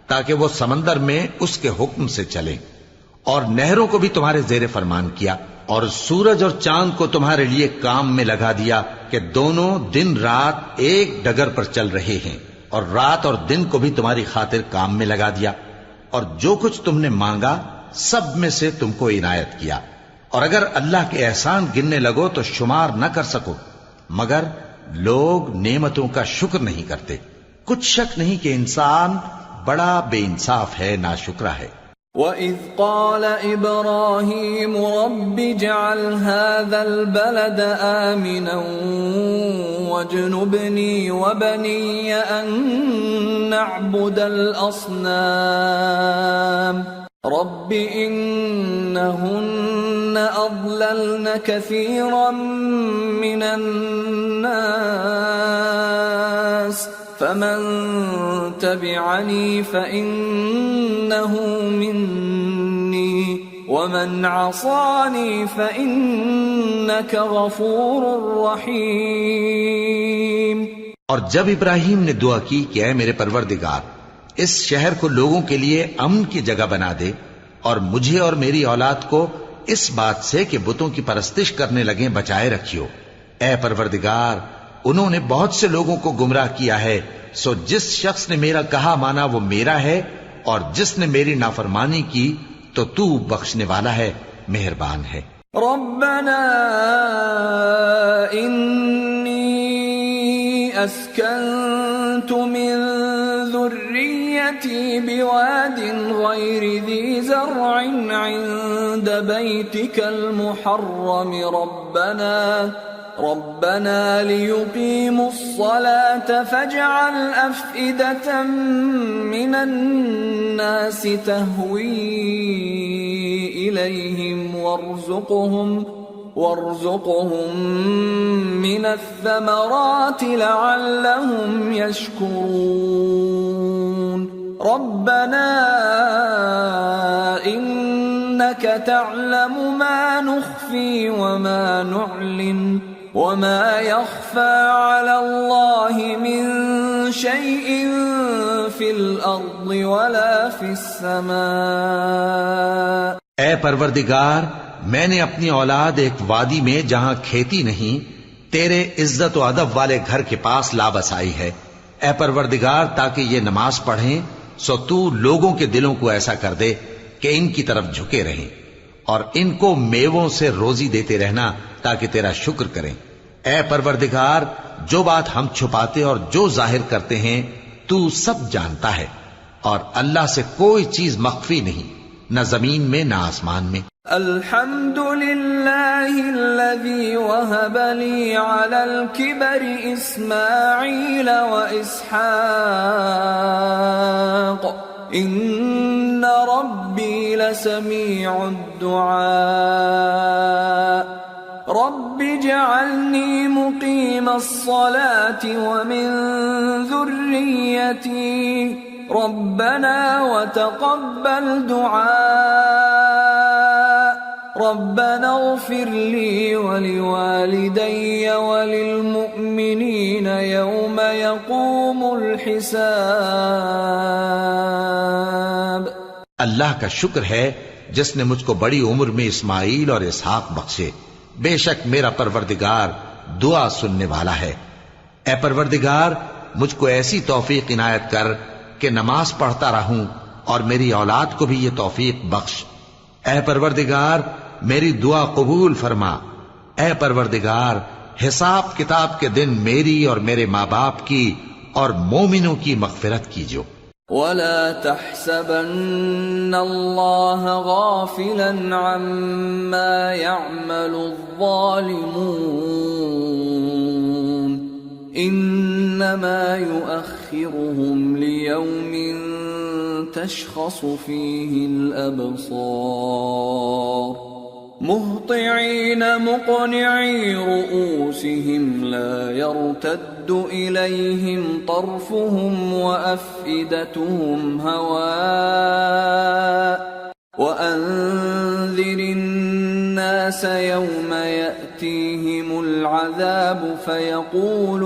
تاکہ وہ سمندر میں اس کے حکم سے چلیں، اور نہروں کو بھی تمہارے زیر فرمان کیا، اور سورج اور چاند کو تمہارے لیے کام میں لگا دیا کہ دونوں دن رات ایک ڈگر پر چل رہے ہیں، اور رات اور دن کو بھی تمہاری خاطر کام میں لگا دیا، اور جو کچھ تم نے مانگا سب میں سے تم کو عنایت کیا. اور اگر اللہ کے احسان گننے لگو تو شمار نہ کر سکو، مگر لوگ نعمتوں کا شکر نہیں کرتے. کچھ شک نہیں کہ انسان بڑا بے انصاف ہے، ناشکرا ہے. وَإِذْ قَالَ إِبْرَاهِيمُ رَبِّ اجْعَلْ هَذَا الْبَلَدَ آمِنًا وَاجْنُبْنِي وَبَنِيَّ أَن نَّعْبُدَ الْأَصْنَامَ رَبِّ إِنَّهُنَّ أَضْلَلْنَ كَثِيرًا مِّنَ النَّاسِ فَمَن تَبِعَنِي فَإِنَّهُ مِنِّي وَمَنْ عَصَانِي فَإِنَّكَ غَفُورٌ رَّحِيمٌ. اور جب ابراہیم نے دعا کی کہ اے میرے پروردگار، اس شہر کو لوگوں کے لیے امن کی جگہ بنا دے اور مجھے اور میری اولاد کو اس بات سے کہ بتوں کی پرستش کرنے لگیں بچائے رکھیو. اے پروردگار، انہوں نے بہت سے لوگوں کو گمراہ کیا ہے، سو جس شخص نے میرا کہا مانا وہ میرا ہے، اور جس نے میری نافرمانی کی تو تو بخشنے والا ہے، مہربان ہے. ربنا انی اسکنت من ذریتی بواد غیر ذی زرع عند بیتک المحرم ربنا ليقيموا الصلاة فاجعل أفئدة من الناس تهوي إليهم وارزقهم من الثمرات لعلهم يشكرون. ربنا إنك تعلم ما نخفي وما نعلن وما يخفى على الله من شيء في الأرض ولا في السماء. اے پروردگار، میں نے اپنی اولاد ایک وادی میں جہاں کھیتی نہیں تیرے عزت و ادب والے گھر کے پاس لا بسائی ہے. اے پروردگار، تاکہ یہ نماز پڑھیں سو تو لوگوں کے دلوں کو ایسا کر دے کہ ان کی طرف جھکے رہیں، اور ان کو میووں سے روزی دیتے رہنا تاکہ تیرا شکر کریں. اے پروردگار، جو بات ہم چھپاتے اور جو ظاہر کرتے ہیں تو سب جانتا ہے، اور اللہ سے کوئی چیز مخفی نہیں، نہ زمین میں نہ آسمان میں. الحمد للہ الذی وہب لی علی الکبر اسماعیل و اسحاق ان ربی لسمیع الدعاء. رب اجعلنی مقیم الصلاة ومن ذریتی ربنا وتقبل دعاء. ربنا اغفر لي ولوالدي وللمؤمنين يوم يقوم الحساب. اللہ کا شکر ہے جس نے مجھ کو بڑی عمر میں اسماعیل اور اسحاق بخشے. بے شک میرا پروردگار دعا سننے والا ہے. اے پروردگار، مجھ کو ایسی توفیق عنایت کر کہ نماز پڑھتا رہوں، اور میری اولاد کو بھی یہ توفیق بخش. اے پروردگار، میری دعا قبول فرما. اے پروردگار، حساب کتاب کے دن میری اور میرے ماں باپ کی اور مومنوں کی مغفرت کیجو. ولا تحسبن الله غافلا عما يعمل الظالمون انما يؤخرهم ليوم تشخص فيه الابصار مهطعين مقنعي رؤوسهم لا يرتد إليهم طرفهم وأفئدتهم هواء. وأنذر الناس يوم يأتيهم العذاب فيقول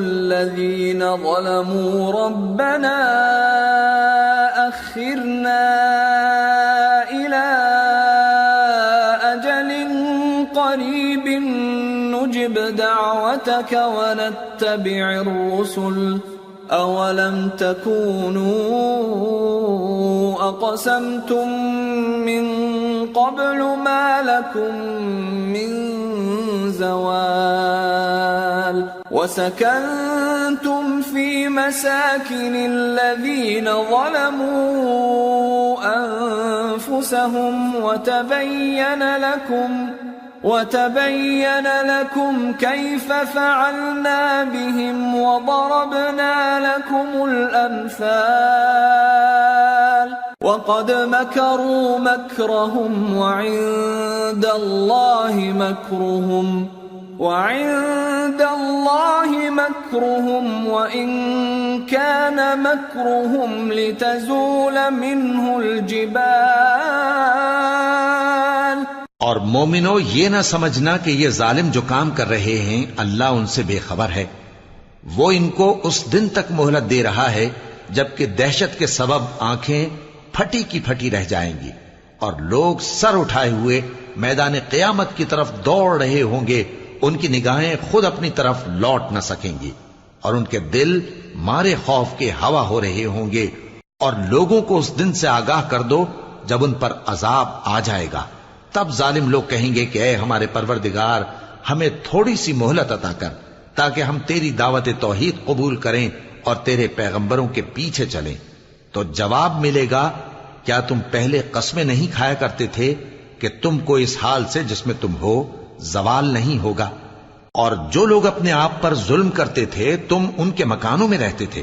الذين ظلموا ربنا أخرنا إلى أجل قريب نجب دعوتك ونتبع الرسل أولم تكونوا أقسمتم من قبل ما لكم من زوال وسكنتم في مساكن الذين ظلموا أنفسهم وتبين لكم كيف فعلنا بهم وضربنا لكم الأمثال وقد مكروا مكرهم وعند الله مكرهم وإن كان مكرهم لتزول منه الجبال. اور مومنو، یہ نہ سمجھنا کہ یہ ظالم جو کام کر رہے ہیں اللہ ان سے بے خبر ہے. وہ ان کو اس دن تک مہلت دے رہا ہے جبکہ دہشت کے سبب آنکھیں پھٹی کی پھٹی رہ جائیں گی اور لوگ سر اٹھائے ہوئے میدان قیامت کی طرف دوڑ رہے ہوں گے. ان کی نگاہیں خود اپنی طرف لوٹ نہ سکیں گی اور ان کے دل مارے خوف کے ہوا ہو رہے ہوں گے. اور لوگوں کو اس دن سے آگاہ کر دو جب ان پر عذاب آ جائے گا. تب ظالم لوگ کہیں گے کہ اے ہمارے پروردگار، ہمیں تھوڑی سی مہلت عطا کر تاکہ ہم تیری دعوت توحید قبول کریں اور تیرے پیغمبروں کے پیچھے چلیں. تو جواب ملے گا، کیا تم پہلے قسمیں نہیں کھایا کرتے تھے کہ تم کو اس حال سے جس میں تم ہو زوال نہیں ہوگا؟ اور جو لوگ اپنے آپ پر ظلم کرتے تھے تم ان کے مکانوں میں رہتے تھے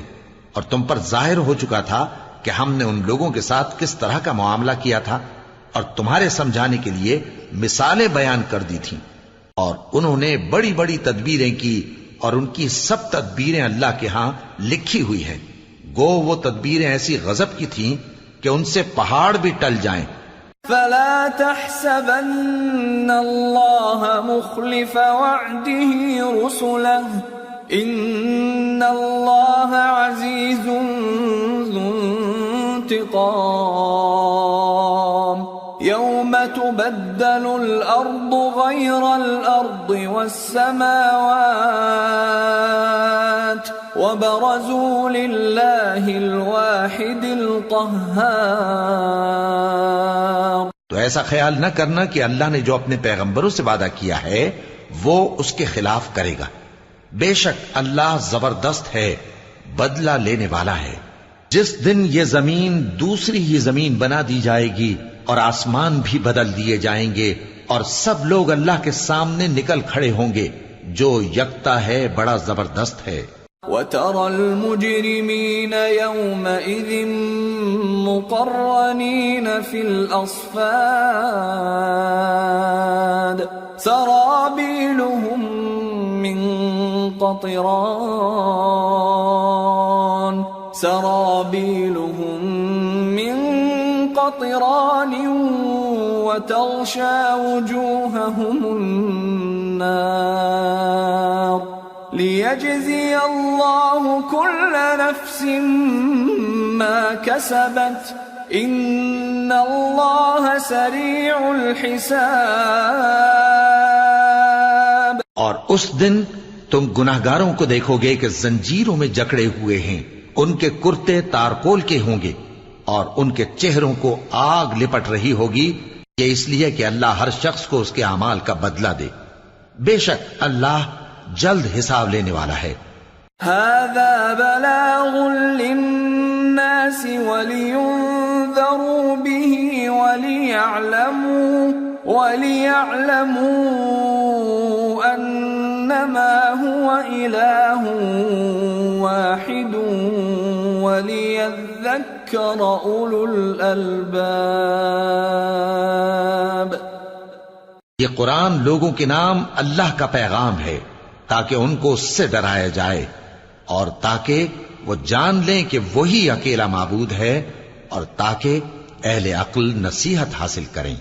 اور تم پر ظاہر ہو چکا تھا کہ ہم نے ان لوگوں کے ساتھ کس طرح کا معاملہ کیا تھا اور تمہارے سمجھانے کے لیے مثالیں بیان کر دی تھیں. اور انہوں نے بڑی بڑی تدبیریں کی اور ان کی سب تدبیریں اللہ کے ہاں لکھی ہوئی ہیں. گو وہ تدبیریں ایسی غضب کی تھیں کہ ان سے پہاڑ بھی ٹل جائیں. فلا تحسبن الله مخلف وعده رسله ان الله عزيز ذو انتقام يوم تبدل الأرض غير الأرض والسماوات وبرزوا لله الواحد القهار. تو ایسا خیال نہ کرنا کہ اللہ نے جو اپنے پیغمبروں سے وعدہ کیا ہے وہ اس کے خلاف کرے گا. بے شک اللہ زبردست ہے، بدلہ لینے والا ہے. جس دن یہ زمین دوسری ہی زمین بنا دی جائے گی اور آسمان بھی بدل دیے جائیں گے اور سب لوگ اللہ کے سامنے نکل کھڑے ہوں گے جو یکتا ہے، بڑا زبردست ہے. وَتَرَى الْمُجْرِمِينَ يَوْمَئِذٍ مُقَرَّنِينَ فِي الْأَصْفَادِ سَرَابِيلُهُم مِّن قَطِرَانٍ وَتَغْشَى وُجُوهَهُمُ النَّارُ لِيَجْزِيَ اللَّهُ كُلَّ نَفْسٍ مَا كَسَبَتْ إِنَّ اللَّهَ سَرِيعُ الْحِسَابِ. اور اس دن تم گناہگاروں کو دیکھو گے کہ زنجیروں میں جکڑے ہوئے ہیں، ان کے کرتے تارکول کے ہوں گے اور ان کے چہروں کو آگ لپٹ رہی ہوگی. یہ اس لیے کہ اللہ ہر شخص کو اس کے اعمال کا بدلہ دے. بے شک اللہ جلد حساب لینے والا ہے. هذا بلاغ للناس ولينذروا به وليعلموا أنما هو إله واحد وليذكر أولو الألباب. یہ قرآن لوگوں کے نام اللہ کا پیغام ہے تاکہ ان کو اس سے ڈرایا جائے اور تاکہ وہ جان لیں کہ وہی اکیلا معبود ہے اور تاکہ اہل عقل نصیحت حاصل کریں.